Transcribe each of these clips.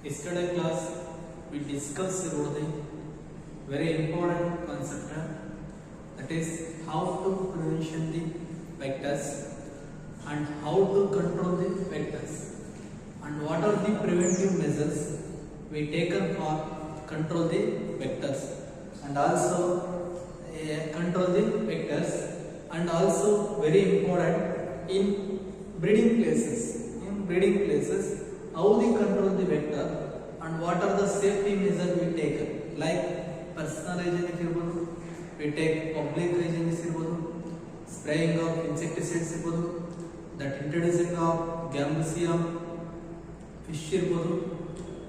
Yesterday class we discussed about the very important concept, that is how to prevention the vectors and how to control the vectors and what are the preventive measures we taken for control the vectors and also control the vectors and also very important in breeding places how we control the vector and what are the safety measures we take, like personal hygienic irbodu, we take public hygienic irbodu, spraying of insecticides irbodu, that introducing of gambusium fish irbodu,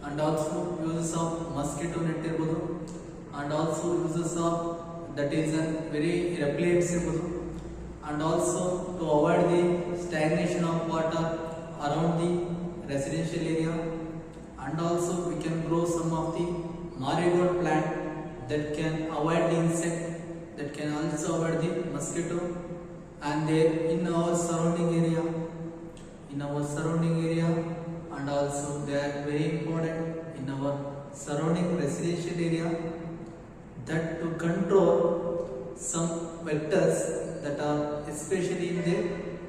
and also uses of mosquito net irbodu, and also uses of that is a very repellents irbodu, and also to avoid the stagnation of water around the residential area, and also we can grow some of the marigold plant that can avoid the insect, that can also avoid the mosquito, and they in our surrounding area, and also they are very important in our surrounding residential area, that to control some vectors that are especially in the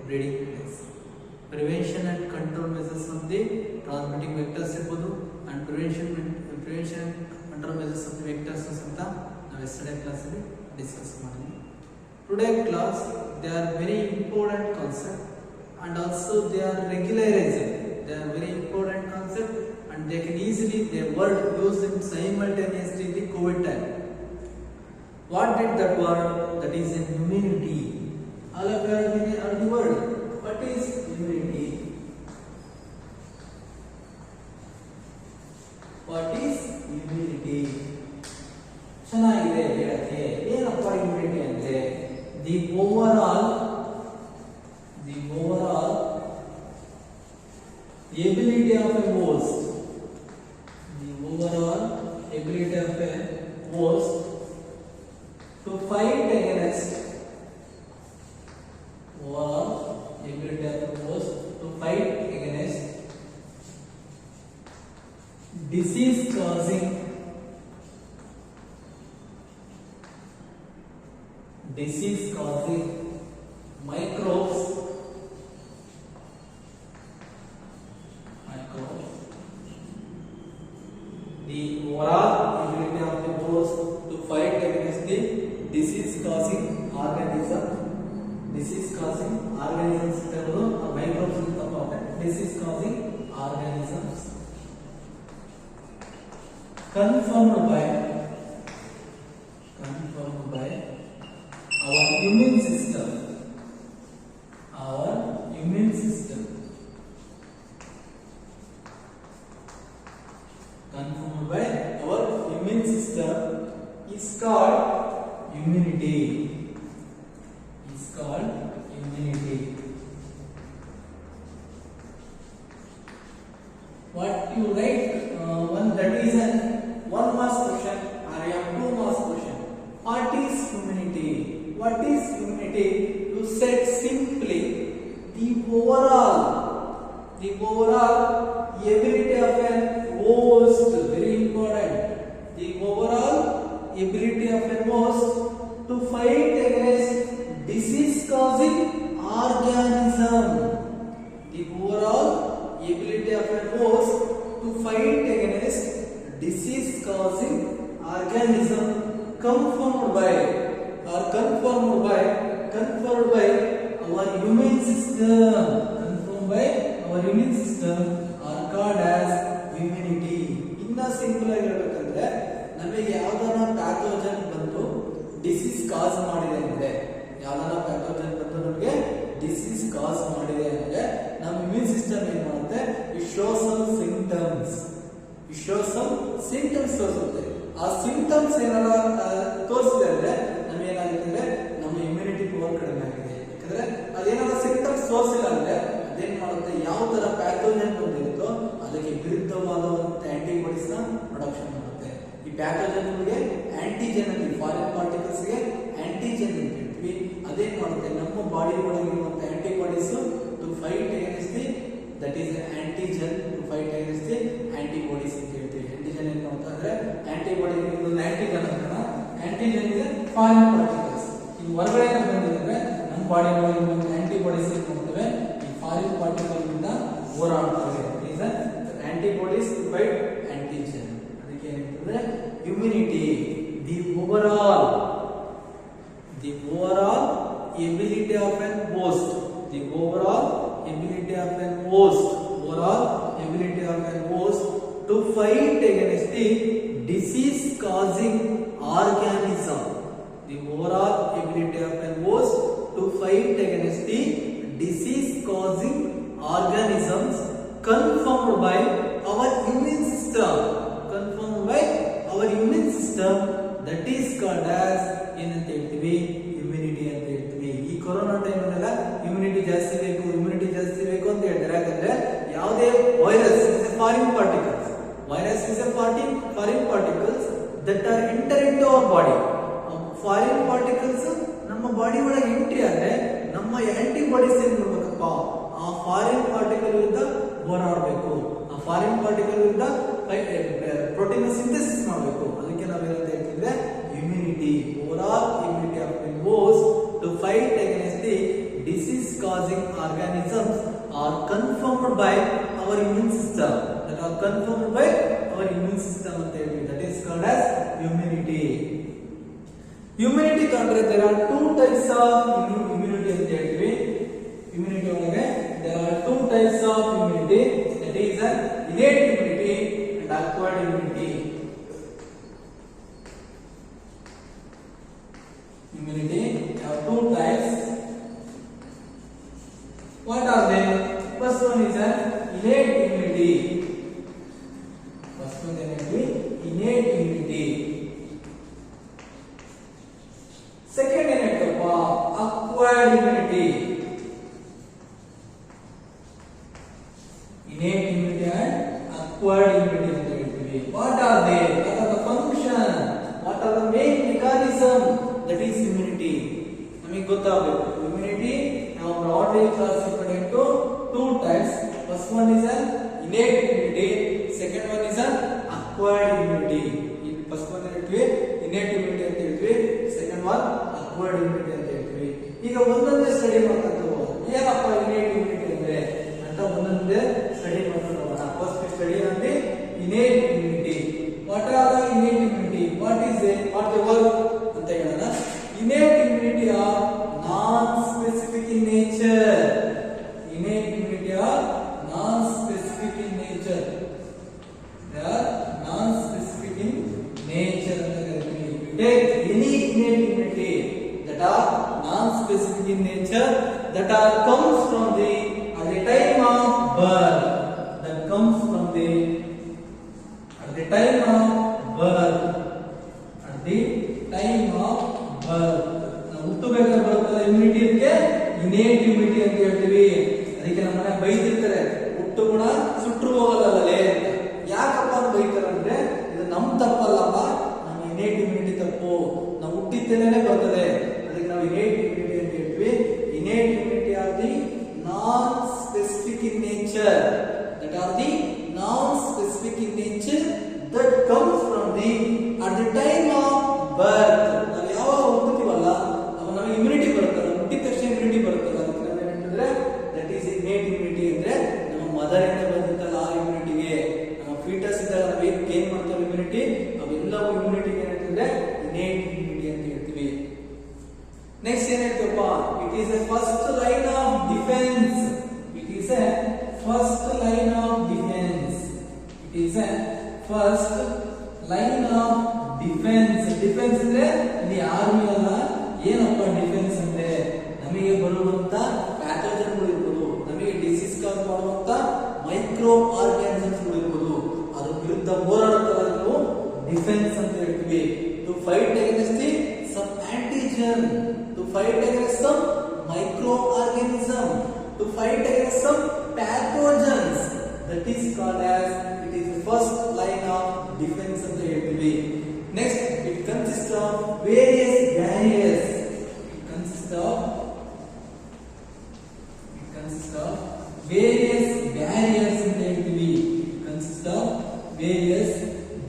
breeding place. Prevention and control measures of the transmitting vectors irbodu and prevention and control measures of the vectors anta ನಾವು yesterday class ಅಲ್ಲಿ discuss ಮಾಡಿದ್ವಿ. Today class they are very important concept and also they are regularized. They are very important concept and they can easily their word used in simultaneously in the COVID time. What did that word? That is an immunity. All of you are heard the word. What is immunity? What is immunity? ಚೆನ್ನಾಗಿದೆ ಹೇಳಕ್ಕೆ. ಏನಪ್ಪ immunity ಅಂದ್ರೆ the overall ability of a host, to fight against disease causing microbes the overall ability of the host to fight against the disease causing organisms or microbes disease causing organisms confirmed by our immune system confirmed by our immune system is called immunity. What you write one that is an 1 marks question or a 2 marks question. What is immunity? You said simply the overall ability of an host, very important, the overall ability of an host to fight against disease causing organism. The overall ability of a host to fight against disease causing organism confirmed by our immune system are called as immunity. ಇನ್ನ simple ಆಗಿ ಹೇಳಬೇಕಂದ್ರೆ ನಮಗೆ ಯಾವ್ದಾನ pathogen ಬಂದು disease ಕಾಸ್ ಮಾಡಿದೆ ಅಂದ್ರೆ ನಮಗೆ disease ಕಾಸ್ ಮಾಡಿದೆ ಅಂದ್ರೆ ನಮ್ಮ ಇಮ್ಯೂನ್ ಸಿಸ್ಟಮ್ ಏನ್ ಮಾಡುತ್ತೆ, ಇಟ್ ಶೋಸ್ ಸಮ್ ಸಿಂಪ್ಟಮ್ಸ್ ತೋರಿಸುತ್ತೆ. ಆ ಸಿಂಪ್ಟಮ್ಸ್ ಏನಾರ ತೋರಿಸಿದೆ ಅಂದ್ರೆ ನಮಗೆ ಏನಾಗುತ್ತೆ ಅಂದ್ರೆ ನಮ್ಮ ಇಮ್ಯುನಿಟಿ ಪವರ್ ಕಡಿಮೆ ಆಗಿದೆ. ಯಾಕಂದ್ರೆ ಅದೇನಾರ ಸಿಂಪ್ಟಮ್ಸ್ ತೋರಿಸಿಲ್ಲ ಅಂದ್ರೆ ಅದೇನ್ ಮಾಡುತ್ತೆ, ಯಾವ ತರ ಪ್ಯಾಥೋಜನ್ ಬಂದಿರುತ್ತೋ ಅದಕ್ಕೆ ವಿರುದ್ಧವಾದ ಒಂದು ಆಂಟಿಬಾಡೀಸ್ ನ ಪ್ರೊಡಕ್ಷನ್ ಮಾಡುತ್ತೆ. ಈ ಪ್ಯಾಥೋಜನ್ ಗಳಿಗೆ ಆಂಟಿಜನ್ ಅಲ್ಲಿ ಫಾರಿನ್ ಪಾರ್ಟಿಕಲ್ಸ್ ಗೆ ಆಂಟಿಜನ್ ಅಂತ ಹೇಳ್ತೀವಿ. ಅದೇನ್ ಮಾಡುತ್ತೆ, ನಮ್ಮ ಬಾಡಿ ಒಳಗಿರುವಂತ antibodies to fight against the that is an antigen to fight against the antibodies antigen is foreign particles. ಈ ಹೊರಗಡೆ ಬಂದಿದ್ರೆ ನಮ್ಮ ಬಾಡಿ ಒಳಗೆ ಆಂಟಿಬಾಡೀಸ್ ಇರ್ತವೆ, ಈ ಫಾರಿನ್ ಪಾರ್ಟಿಕಲ್ ಇಂದ ಹೋರಾಡ್ತವೆ. Reason antibodies to fight antigen. ಅದಕ್ಕೆ ಏನಿರ್ತದೆ immunity. The overall ability of an host, the overall ability of an host to fight against the disease causing organism. The overall ability of an host to fight against the disease causing organisms confirmed by our immune system. That is called as ಏನಂತ ಹೇಳ್ತೀವಿ, immunity ಅಂತ ಹೇಳ್ತೀವಿ. ಈ corona time ಅಲ್ಲೆಲ್ಲ immunity ಜಾಸ್ತಿ ಬೇಕು ಅಂತ ಹೇಳ್ತಾರೆ. ಯಾಕಂದ್ರೆ ಯಾವುದೇ virus is A foreign particles, that are enter into our body. Foreign particles ನಮ್ಮ ಬಾಡಿ ಒಳಗೆ ಎಂಟ್ರಿ ಆದ್ರೆ ನಮ್ಮ ಆಂಟಿಬಾಡೀಸ್ ಏನ್ ಮಾಡ್ಬೇಕಪ್ಪ, ಆ ಫಾರಿನ್ ಪಾರ್ಟಿಕಲ್ ವಿರುದ್ಧ ಹೋರಾಡಬೇಕು. ಆ ಫಾರಿನ್ ಪಾರ್ಟಿಕಲ್ ವಿರುದ್ಧ ಪ್ರೋಟೀನ್ ಸಿಂಥೆಸಿಸ್ ಮಾಡಬೇಕು. ಅದಕ್ಕೆ ನಾವೇನಂತ ಹೇಳ್ತಿದ್ರೆ immunity, overall immunity of the host to fight against the disease causing organisms are confirmed by our immune system. That is called as immunity. Immunity ಕಂಡ್ರೆ there are two types of immunity ಅಂತ ಹೇಳ್ತೀವಿ. Immunity ಒಳಗೆ there are two types of immunity, that is innate immunity and acquired immunity. Immunity have two types. What are they? First one is an innate immunity. Innate immunity. Second acquired immunity. Innate immunity and acquired immunity. What are they? What are the function? What are the main mechanism? That is immunity. ನಮಗೆ ಗೊತ್ತಾಗಬೇಕು. Immunity ನಾವು broadly classified into two types. First one is an innate immunity. Second one is an acquired immunity. First one ಹೇಳ್ತೀವಿ innate immunity ಅಂತ ಹೇಳ್ತೀವಿ. Second one acquired immunity ಅಂತ ಹೇಳ್ತೀವಿ. ಈಗ ಒಂದೊಂದೇ ಸ್ಟಡಿ ಮಾಡ್ಕೊಂಡು ಏನಪ್ಪ innate immunity ಅಂದ್ರೆ ಅಂತ ಒಂದೊಂದೇ ಸ್ಟಡಿ ಮಾಡ್ಕೊಂಡು ಹೋಗೋಣ. ಫಸ್ಟ್ ಸ್ಟಡಿ ಅಂದ್ರೆ innate immunity. What are the innate immunity? What is the work? ಅಂತ ಹೇಳೋಣ. Innate immunity are non-specific in nature. Innate immunity are non-specific in nature. They are non-specific in nature. Take any innate immunity that are non-specific in nature, that are comes from the at the time of birth. That comes from the at the time of birth. At the time of birth. ನಾವು ಹುಟ್ಟಬೇಕಾದ್ರೆ ಬರುತ್ತಲ್ಲ immunity, ಅದಕ್ಕೆ innate immunity ಅಂತ ಹೇಳ್ತೀವಿ. ಅದಕ್ಕೆ ನಮ್ಮ ಮನೆ ಬೈದಿರ್ತಾರೆ, ಹುಟ್ಟು ಗುಣ ಸುಟ್ಟರು ಹೋಗಲ್ಲೇ ಅಂತ. ಯಾಕಪ್ಪ ಅಂತ ಬೈತಾರೆ ಅಂದ್ರೆ ಇದು ನಮ್ ತಪ್ಪಲ್ಲಪ್ಪ, ನಮ್ಮ ಇನ್ನೇಟ್ ಇಮ್ಯುನಿಟಿ ತಪ್ಪು. ನಾವು ಹುಟ್ಟಿದ್ದೇನೆ ಬರ್ತದೆ, ಅದಕ್ಕೆ ನಾವು ಇನ್ನೇಟ್ ಇಮ್ಯುನಿಟಿ ಅಂತ ಹೇಳ್ತೀವಿ. Innate immunity R the non specific in nature. That are the non specific in nature that comes from the at the time of birth. ನಾವು ಯಾವಾಗ ಹುಟ್ಟುತ್ತೀವಲ್ಲ ಅವಾಗ ನಮಗೆ ಇಮ್ಯುನಿಟಿ ಬರುತ್ತಲ್ಲ, ಹುಟ್ಟಿದ ತಕ್ಷಣ ಇಮ್ಯುನಿಟಿ ಬರುತ್ತಲ್ಲ, ಅದಕ್ಕೆ ನಾವು ಏನಂತಂದ್ರೆ ದಟ್ ಈಸ್ ಇನ್ನೇಟ್ ಇಮ್ಯುನಿಟಿ. ಅಂದ್ರೆ ನಮ್ಮ ಮದರ್ ಇಂದ ಬಂದಿತ್ತಲ್ಲ ಆ ಇಮ್ಯುನಿಟಿಗೆ, ನಮ್ಮ ಫೀಟಸ್ ಇದ್ದಾಗ ನಾವು ಏನು ಗೇನ್ ಮಾಡ್ತೀವಿ ಇಮ್ಯುನಿಟಿ, ಅವೆಲ್ಲವೂ ಇಮ್ಯುನಿಟಿಗೆ ಏನಂತಂದ್ರೆ ಇನ್ನೇಟ್ ಇಮ್ಯುನಿಟಿ ಅಂತ ಹೇಳ್ತೀವಿ. ನೆಕ್ಸ್ಟ್ ಏನ್ ಹೇಳ್ತೀವಪ್ಪ, it is a first line of defence. It is a first line of defence. It is a first line of defence. Defence ಅಂದ್ರೆ ಇಲ್ಲಿ ಆರ್ಮಿ ಅಲ್ಲ. ಏನಪ್ಪ ಡಿಫೆನ್ಸ್ ಅಂದ್ರೆ ನಮಗೆ ಬರುವಂತ ಪ್ಯಾಥೋಜನ್ಗಳು ಇರ್ಬೋದು, ನಮಗೆ ಡಿಸೀಸ್ ಕಾಸ್ ಮಾಡುವಂತ ಮೈಕ್ರೋ ಆರ್ಗಾನಿಸಮ್ಸ್ ಇರ್ಬೋದು, ಅದ್ರ ವಿರುದ್ಧ ಹೋರಾಡುತ್ತಲ್ಲ ನಾವು ಡಿಫೆನ್ಸ್ ಅಂತ ಹೇಳ್ತೀವಿ. To fight against the some antigen, to fight against some micro organism, to fight against some pathogens. That is called as it is the first line of defense ಅಂತ ಹೇಳ್ತೀವಿ. Next, it consists of various barriers. It consists of various barriers ಅಂತ ಹೇಳ್ತೀವಿ. Consists of various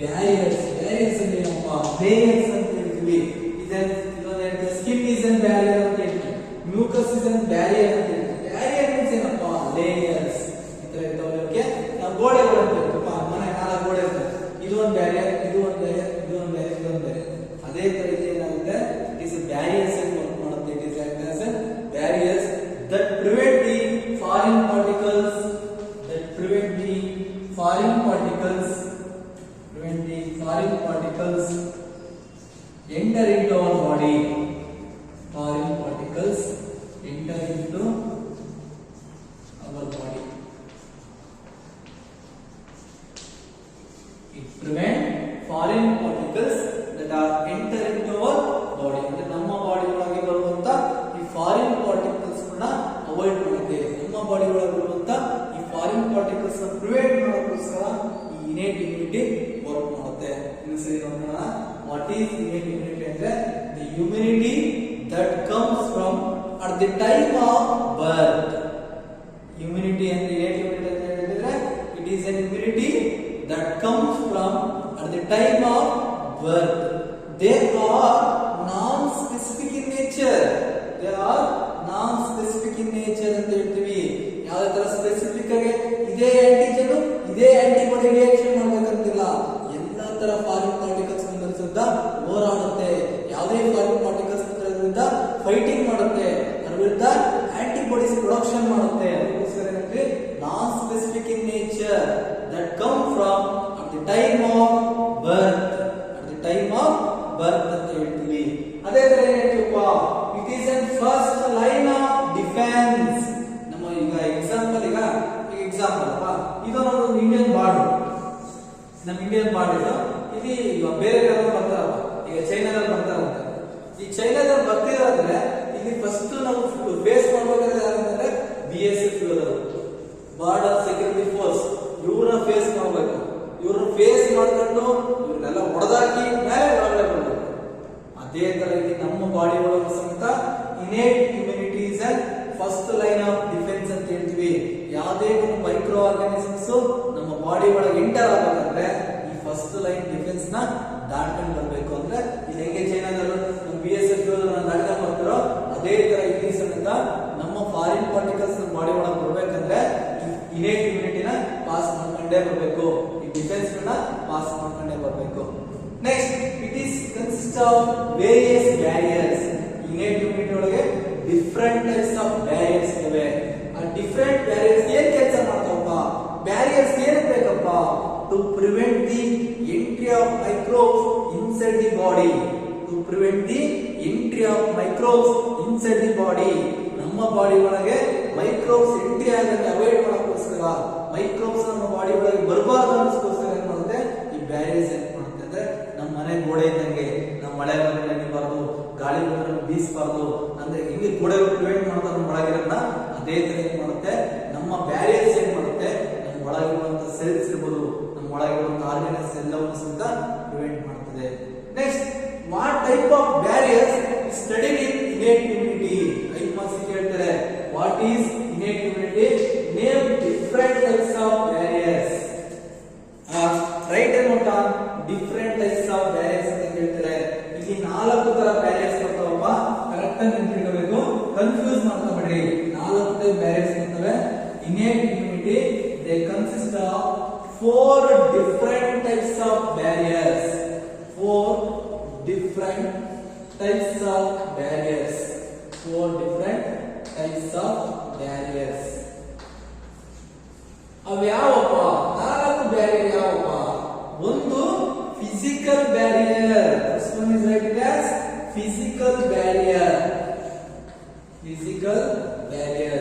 barriers. Barriers ಅಂದ್ರೆ ಏನಪ್ಪ, barriers ಅಂತ ಹೇಳ್ತೀವಿ. ಗೋಡೆಗಳು ಅಂತ ಇರ್ತಪ್ಪ, ಮನೆ 4 ಗೋಡೆ ಇರ್ತವೆ. ಇದು ಒಂದು ಬ್ಯಾರಿಯರ್, ಇದು ಒಂದು ಬ್ಯಾರಿಯರ್, ಇದು ಒಂದು ಬ್ಯಾರಿಯರ್, ಇದು ಒಂದು ಬ್ಯಾರಿಯರ್. ಅದೇ ತರ ಇಲ್ಲಿ ಏನಾಗುತ್ತೆ, ಇಟ್ ಇಸ್ ಬ್ಯಾರಿಯರ್ಸ್ ಅಂತ ವರ್ಕ್ ಮಾಡುತ್ತೆ. It is act as barriers that prevent the foreign particles enter into our body. Foreign particles enter into our body. It prevent foreign particles that are enter into our body. ಅಂದ್ರೆ ನಮ್ಮ body ಒಳಗೆ ಬರುವಂತ ಈ foreign particles ಗಳನ್ನ avoid ಮಾಡುತ್ತೆ. ನಮ್ಮ body ಒಳಗೆ ಬರುವಂತ ಈ ಫಾರಿನ್ ಪಾರ್ಟಿಕಲ್ಸ್ ನ ಪ್ರಿವೆಂಟ್ ಮಾಡೋಕ್ಕೋಸ್ಕರ ಈ ಇನ್ನೇಟ್ ಇಮ್ಯುನಿಟಿ ವರ್ಕ್ ಮಾಡುತ್ತೆ. ಇನ್ನು ಸರಿ ನೋಡೋಣ, ವಾಟ್ ಈಸ್ ಇನ್ನೇಟ್ ಇಮ್ಯುನಿಟಿ ಅಂದ್ರೆ the immunity that comes from at the time of birth. Immunity ಅಂದ್ರೆ ಇನ್ನೇಟ್ ಇಮ್ಯುನಿಟಿ ಅಂತ ಹೇಳಿದ್ರೆ it is N immunity that comes from at the time of birth. They are non-specific in nature. ಅಂತ ಹೇಳ್ತೀವಿ. ಯಾವ ತರ specific ಆಗಿ ಇದೇ antigen ಇದೇ ಆಂಟಿಬಾಡಿ ರಿಯಾಕ್ಷನ್ ಮಾಡಬೇಕಂತಿಲ್ಲ. ಎಲ್ಲಾ ತರ ಫಾರಿನ್ ಪಾರ್ಟಿಕಲ್ಸ್ ವಿರುದ್ಧ ಹೋರಾಡುತ್ತೆ. ಯಾವುದೇ ಫಾರಿನ್ ಪಾರ್ಟಿಕಲ್ಸ್ ವಿರುದ್ಧ ಫೈಟಿಂಗ್ ಮಾಡುತ್ತೆ, ಅದರ ವಿರುದ್ಧ ಆಂಟಿಬಾಡೀಸ್ ಪ್ರೊಡಕ್ಷನ್ ಮಾಡುತ್ತೆ. ಅದಕ್ಕೋಸ್ಕರ ಏನಂದ್ರೆ non specific in nature that come from at the time of birth. ಅಂತ ಹೇಳ್ತೀವಿ. ಅದೇ ತರ ಏನಂತೀವಪ್ಪ, it is an first line of defence. ನಮ್ಮ ಈಗ ಎಕ್ಸಾಂಪಲ್ ಅಪ್ಪ, ಇದು ನಮ್ಮ ಇಂಡಿಯನ್ ಬಾರ್ಡರ್. ನಮ್ಮ ಇಂಡಿಯನ್ ಬಾರ್ಡರ್ ಇಲ್ಲಿ ಈಗ ಬೇರೆ ಕಡೆ ಬರ್ತಾರಲ್ಲ, ಈಗ ಚೈನಾದಲ್ಲಿ ಬರ್ತಾರಂತೆ. ಈ ಚೈನಾದಲ್ಲಿ ಬರ್ತಿರೋದ್ರೆ ಇಲ್ಲಿ ಫಸ್ಟ್ ನಾವು ಫೇಸ್ ಮಾಡ್ಬೇಕಾದ್ರೆ ಯಾರಂದ್ರೆ BSF ಬಾರ್ಡರ್ ಸೆಕ್ಯೂರಿಟಿ ಫೋರ್ಸ್. ಇವ್ರನ್ನ ಫೇಸ್ ಮಾಡಬೇಕು. ಇವ್ರನ್ನ ಫೇಸ್ ಮಾಡ್ಕೊಂಡು ಇವ್ರನ್ನೆಲ್ಲ ಹೊಡೆದಾಕಿ ಮೇಲೆ ಒಳಗಡೆ ಬರಬೇಕು. ಅದೇ ತರ ಇಲ್ಲಿ ನಮ್ಮ ಬಾಡಿ ಒಳಗೆ ಸಮೇತ innate immunity is an first line of defence ಅಂತ ಹೇಳ್ತೀವಿ. ಯಾವುದೇ ಒಂದು ಮೈಕ್ರೋ ಆರ್ಗಾನಿಸಮ್ಸ್ ನಮ್ಮ ಬಾಡಿ ಒಳಗೆ ಎಂಟರ್ ಆಗಬೇಕಂದ್ರೆ ಈ ಫಸ್ಟ್ ಲೈನ್ ಡಿಫೆನ್ಸ್ ನ ದಾಟ್ಕೊಂಡು ಬರಬೇಕು. ಅಂದ್ರೆ ಇದು ಹೆಂಗೆ ಚೈನಾದಲ್ಲೂ ನಮ್ಮ BSF ದಾಟ್ಕೊಂಡು ಬರ್ತಾರೋ ಅದೇ ತರ ಇಲ್ಲಿ ಸಮೇತ ನಮ್ಮ ಫಾರಿನ್ ಪಾರ್ಟಿಕಲ್ಸ್ ನಮ್ಮ ಬಾಡಿ ಒಳಗೆ ಬರ್ಬೇಕಂದ್ರೆ ಇನ್ನೇಟ್ ಇಮ್ಯುನಿಟಿನ ಪಾಸ್ ಮಾಡ್ಕೊಂಡೇ ಬರಬೇಕು. ಈ ಡಿಫೆನ್ಸ್ ಗಳನ್ನ ಪಾಸ್ ಮಾಡ್ಕೊಂಡೇ ಬರಬೇಕು. Next, it is consist of various barriers. Innate immunity ಒಳಗೆ ಡಿಫರೆಂಟ್ ಟೈಪ್ಸ್ ಆಫ್ ಬ್ಯಾರಿಯರ್ಸ್ ಇವೆ. ಆ ಡಿಫರೆಂಟ್ ಬ್ಯಾರಿಯರ್ಸ್ ಏನ್ ಕೆಲಸ ಮಾಡ್ತಾವಪ್ಪ? ಬ್ಯಾರಿಯರ್ಸ್ ಏನ್ ಬೇಕಪ್ಪ? To prevent the entry of microbes inside the body. To prevent the entry of microbes inside the body. ನಮ್ಮ body ಒಳಗೆ microbes entry ಆಗಕ್ಕೆ ಅವಾಯ್ಡ್ ಮಾಡೋಕ್ಕೋಸ್ಕರ, ಮೈಕ್ರೋಬ್ಸ್ ನಮ್ಮ ಬಾಡಿ ಒಳಗೆ ಬರಬಾರ್ದು ಅನ್ನೋಸ್ಕೋಸ್ಕರ ಏನ್ ಮಾಡುತ್ತೆ ಈ ಬ್ಯಾರಿಯರ್ಸ್ ಏನ್ ಮಾಡುತ್ತೆ ಅಂದ್ರೆ ನಮ್ಮ ಮನೆ ಗೋಡೆ ಇದ್ದಂಗೆ. ನಮ್ಮ ಮಳೆ ಬಂದ್ರೆ ನೆನಿಬಾರ್ದು, ಗಾಳಿ ಬಂದ್ರೆ ಬೀಸಬಾರ್ದು ಅಂದ್ರೆ ಹಿಂಗೆ ಗೋಡೆಗಳು ಪ್ರಿವೆಂಟ್ ಮಾಡ್ತಾರೆ ನಮ್ಮ ಒಳಗಿರೋದನ್ನ. ಅದೇ ತರ ಏನ್ ಮಾಡುತ್ತೆ ನಮ್ಮ ಬ್ಯಾರಿಯರ್ಸ್ ಏನ್ ಮಾಡುತ್ತೆ ನಮ್ಮ ಒಳಗಿರುವಂತ ಸೆಲ್ಸ್ ಇರ್ಬೋದು, ನಮ್ಮ ಒಳಗಿರುವಂತ ಆರ್ಗನ್ಸ್ ಎಲ್ಲವನ್ನೂ ಸಹಿತ ಪ್ರಿವೆಂಟ್ ಮಾಡ್ತದೆ. Next, what type of barriers studied in innate immunity? 5 marks ಕೇಳ್ತಾರೆ. What is innate immunity? Name different types of barriers. Write note different types of barriers ಅಂತ ಕೇಳ್ತಾರೆ. ಇಲ್ಲಿ 4 ತರ ಬ್ಯಾರಿಯರ್ಸ್ ಬರ್ತಾವಪ್ಪ, ಕರೆಕ್ಟ್ ಆಗಿ ನೆನಪಿಡಬೇಕು, ಕನ್ಫ್ಯೂಸ್ ಮಾಡ್ಕೋಬೇಡಿ. 4 ಟೈಪ್ ಬ್ಯಾರಿಯರ್ಸ್ ಬರ್ತವೆ. Innate immunity they consist of 4 different types of barriers. 4 different types of barriers. 4 different types of barriers. ಅವು ಯಾವಪ್ಪ? 4 barrier ಯಾವಪ್ಪ? ಒಂದು physical barrier. This one is written as physical barrier. Physical barrier.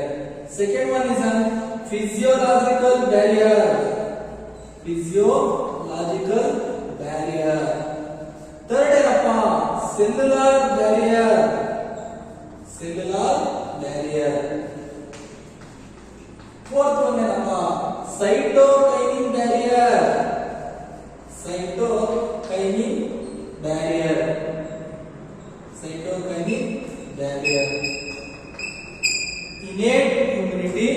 Second one is a physiological barrier. Physiological barrier. Third ಏನಪ್ಪ? cellular barrier. Cellular barrier. Fourth one ಏನಪ್ಪ? cytokinin barrier. Cytokinin barrier. Cytokinin barrier. Innate immunity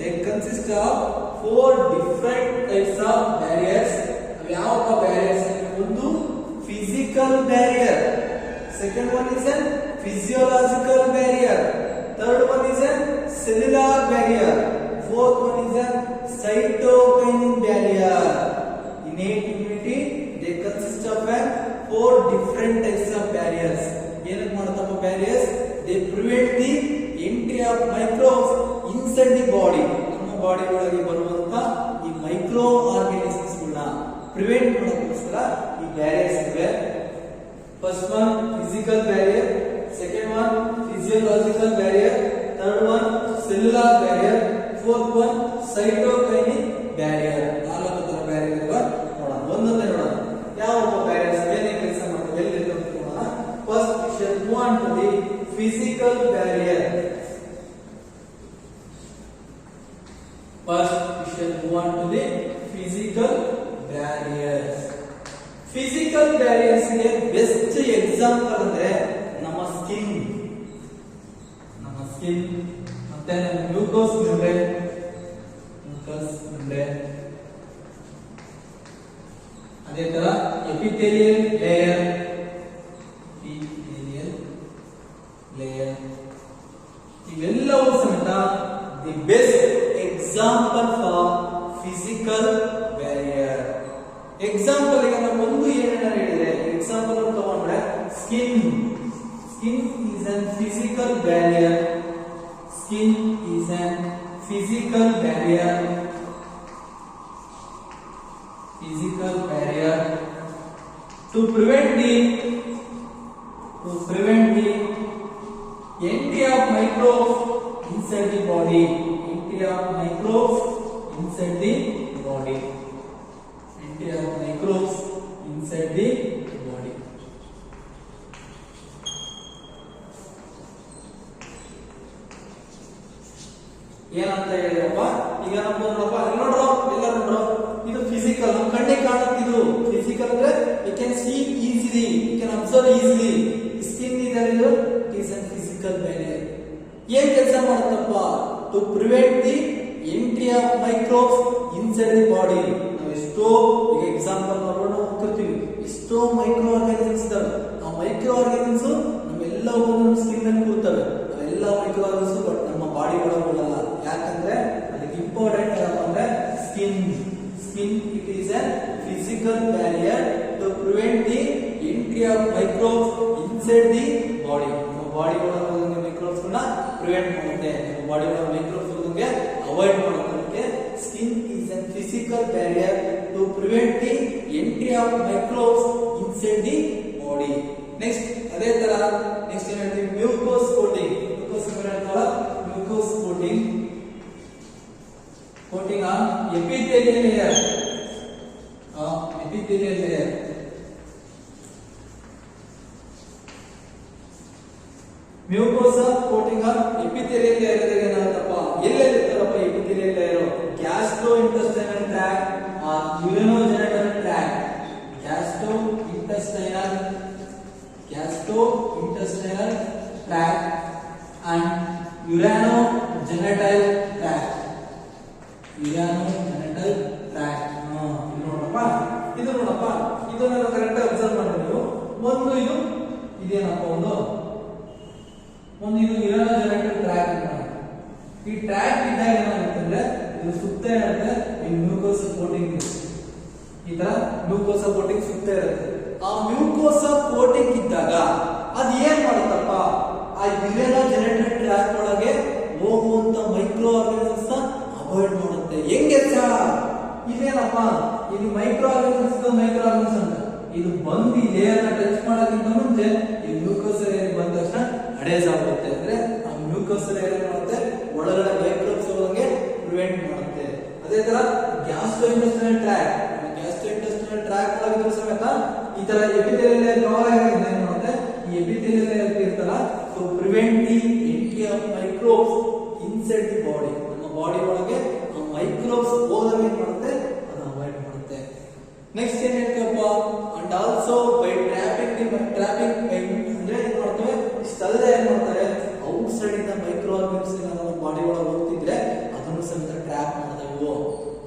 they consist of 4 different types of barriers. ಅವು ಯಾವಪ್ಪ barriers? ಒಂದು physical barrier, second one is a physiological barrier, third one is a cellular barrier, fourth one is a cytokinin different types of barriers. ಏನಕ್ಕೆ ಮಾಡ್ತಪ್ಪ barriers? They prevent the entry of microbes inside the body. ನಮ್ಮ body ಒಳಗೆ ಬರುವಂತ ಈ micro organisms ಗಳನ್ನ prevent ಮಾಡೋದಕ್ಕೋಸ್ಕರ ಈ barriers ಇವೆ. First one physical barrier, second one physiological barrier, third one cellular barrier, fourth one cytokinic barrier. ನಾಲ್ಕು ತರ barrier ಇವೆ. ನೋಡೋಣ ಒಂದೊಂದೇ ನೋಡೋಣ. ಯಾವ barriers ಏನೇ ಕೆಲಸ ಮಾಡ್ತವೆ ಎಲ್ಲಿ ಅಂತ ನೋಡೋಣ. First we shall move on to the physical barrier. First we shall move on to the physical barriers. Physical barriers ಗೆ ಬೆಸ್ಟ್ ಎಕ್ಸಾಂಪಲ್ ಅಂದ್ರೆ ನಮ್ಮ ಸ್ಕಿನ್ ಮತ್ತೆ ನಮ್ಮ ಗ್ಲೂಕೋಸ್ ಮೆಂಬ್ರೇನ್ ಅದೇ ತರ ಎಪಿಥೆಲಿಯಲ್ ಲೇಯರ್ ಇವೆಲ್ಲವೂ ಸಮೇತ the best example for physical barrier. Example ಈಗ ನಾವು ಒಂದು ಏನೇನಾರು ಹೇಳಿದ್ರೆ ಎಕ್ಸಾಂಪಲ್ ತಗೊಂಡ್ರೆ skin is an physical barrier. Skin is an physical barrier. To prevent the entry of microbes inside the body. Entry of microbes inside the body. ಏನಂತ ಹೇಳಿದ್ರಪ್ಪ ಈಗ ನಮ್ಮ ನೋಡಪ್ಪ ಅಲ್ಲಿ ನೋಡ್ರೋ ಎಲ್ಲರೂ ನೋಡ್ರೋ ಇದು ಫಿಸಿಕಲ್ ನಮ್ಮ ಕಣ್ಣಿಗೆ ಕಾಣುತ್ತಿದ್ದು ಫಿಸಿಕಲ್ ಅಂದ್ರೆ you can see easily you can observe easily skin ಇದೆ ಇದು it is an physical barrier. ಏನ್ ಕೆಲಸ ಮಾಡುತ್ತಪ್ಪ to prevent the entry of microbes inside the body. ನಾವು ಎಷ್ಟೋ ಈಗ ಎಕ್ಸಾಂಪಲ್ ನೋಡೋಣ ಹೋಗ್ತಿರ್ತೀವಿ ಎಷ್ಟೋ ಮೈಕ್ರೋ ಆರ್ಗಾನಿಸಮ್ಸ್ ಇದಾವೆ. ಆ ಮೈಕ್ರೋ ಆರ್ಗಾನಿಸಮ್ಸ್ ನಮ್ಮೆಲ್ಲ ಒಂದೊಂದು ಸ್ಕಿನ್ ಅಲ್ಲಿ ಕೂರ್ತವೆ. ಅವೆಲ್ಲ ಮೈಕ್ರೋ ಆರ್ಗಾನಿಸಮ್ಸ್ ಬಟ್ ನಮ್ಮ ಬಾಡಿ ಒಳಗೆ ಹೋಗಲ್ಲ. ಯಾಕಂದ್ರೆ ಅದಕ್ಕೆ ಇಂಪಾರ್ಟೆಂಟ್ ಏನಪ್ಪ ಅಂದ್ರೆ skin it is a physical barrier to prevent the entry of microbes inside the body. ನಮ್ಮ ಬಾಡಿ ಒಳಗೆ ಹೋದಂಗೆ ಮೈಕ್ರೋಬ್ಸ್ ಗಳನ್ನ ಪ್ರಿವೆಂಟ್ ಮಾಡುತ್ತೆ. ನಮ್ಮ ಬಾಡಿ ಒಳಗೆ ಮೈಕ್ರೋಬ್ಸ್ ಹೋದಂಗೆ ಅವಾಯ್ಡ್ ಮಾಡೋದಕ್ಕೆ skin is a physical barrier to prevent the entry of microbes inside the body. Next ಅದೇ ತರ ನೆಕ್ಸ್ಟ್ ಏನ್ ಹೇಳ್ತೀವಿ mucous coating. Mucous coating on epithelial layer. Mucosa coating on epithelial layer ಏನಾಗುತ್ತಪ್ಪ ಎಲ್ಲೆಲ್ಲಿರುತ್ತಪ್ಪ epithelial layer? Gastrointestinal tract or urinogenital tract. Gastrointestinal tract and urinogenital tract. ನೋಡಪ್ಪ ಇದನ್ನ correct observe ಮಾಡಿ ನೀವು. ಒಂದು ಇದು ಇದೇನಪ್ಪ ಒಂದು ಇದು ಯುರಿನೋಜೆನಿಟಲ್ ಟ್ರ್ಯಾಕ್ಟ್. ಈ ಟ್ರ್ಯಾಕ್ಟ್ ಇದ್ದಾಗ ಏನಾಗುತ್ತೆ ಅಂದ್ರೆ ಇದು ಸುತ್ತ ಇರುತ್ತೆ ಈ ಮ್ಯೂಕೋಸ ಕೋಟಿಂಗ್. ಈ ತರ ಮ್ಯೂಕೋಸ ಕೋಟಿಂಗ್ ಸುತ್ತ ಇರುತ್ತೆ. ಆ ಮ್ಯೂಕೋಸ ಕೋಟಿಂಗ್ ಇದ್ದಾಗ ಅದು ಏನ್ ಮಾಡುತ್ತಪ್ಪ ಆ ಯುರಿನೋಜೆನಿಟಲ್ ಟ್ರ್ಯಾಕ್ಟ್ ಒಳಗೆ ಹೋಗುವಂತ ಮೈಕ್ರೋ ಆರ್ಗಾನಿಸಮ್ಸ್ ಅವಾಯ್ಡ್ ಮಾಡುತ್ತೆ. ಹೆಂಗೆ ಇದೇನಪ್ಪ ಇದು ಮೈಕ್ರೋ ಆರ್ಗಾನಿಸಮ್ಸ್ ಅಂತ ಇದು ಬಂದು ಈ ಲೇಯರ್ ನ ಟಚ್ ಮಾಡೋಕ್ಕಿಂತ ಮುಂಚೆ ಈ ಮ್ಯೂಕೋಸ್ ಲೇಯರ್ ಬಂದ ತಕ್ಷಣ ಅಡೇಸ್ ಆಗುತ್ತೆ. ಅಂದ್ರೆ ಆ ಮ್ಯೂಕೋಸ್ ಲೇಯರ್ ಮಾಡುತ್ತೆ ಒಳಗಡೆ ಮೈಕ್ರೋಬ್ಸ್ ಹೋಗಂಗೆ ಪ್ರಿವೆಂಟ್ ಮಾಡುತ್ತೆ. ಅದೇ ತರ ಗ್ಯಾಸ್ಟ್ರೋಇಂಟೆಸ್ಟಿನಲ್ ಟ್ರ್ಯಾಕ್ ಒಳಗಿದ್ರು ಸಮೇತ ಈ ತರ ಎಪಿಥೆಲಿಯಲ್ ಲೇಯರ್ ಕವರ್ ಆಗಿರೋದ್ರಿಂದ ಏನ್ ಮಾಡುತ್ತೆ ಈ ಎಪಿಥೆಲಿಯಲ್ ಲೇಯರ್ ಇರ್ತಲ್ಲ to prevent the entry of microbes inside the body. ನಮ್ಮ ಬಾಡಿ ಒಳಗೆ ಆ ಮೈಕ್ರೋಬ್ಸ್ ಹೋದಾಗ ಏನ್ ಮಾಡುತ್ತೆ ಅದು ಅವಾಯ್ಡ್ ಮಾಡುತ್ತೆ. ನೆಕ್ಸ್ಟ್ ಏನ್ ಹೇಳ್ತೀವಪ್ಪ ಅಂಡ್ ಆಲ್ಸೋ ಬೈ ಟ್ರಾಪಿಂಗ್ ಅಂದ್ರೆ ಏನ್ ಮಾಡ್ತೇವೆ ಇಷ್ಟಲ್ಲದೆ ಏನ್ ಮಾಡ್ತಾರೆ ಔಟ್ ಸೈಡ್ ಇಂದ ಮೈಕ್ರೋ ಆರ್ಗಾನಿಸಮ್ಸ್ ನಮ್ಮ ಬಾಡಿ ಒಳಗೆ ಹೋಗ್ತಿದ್ರೆ ಅದನ್ನು ಸಮೇತ ಟ್ರ್ಯಾಪ್ ಮಾಡ್ತವೆ.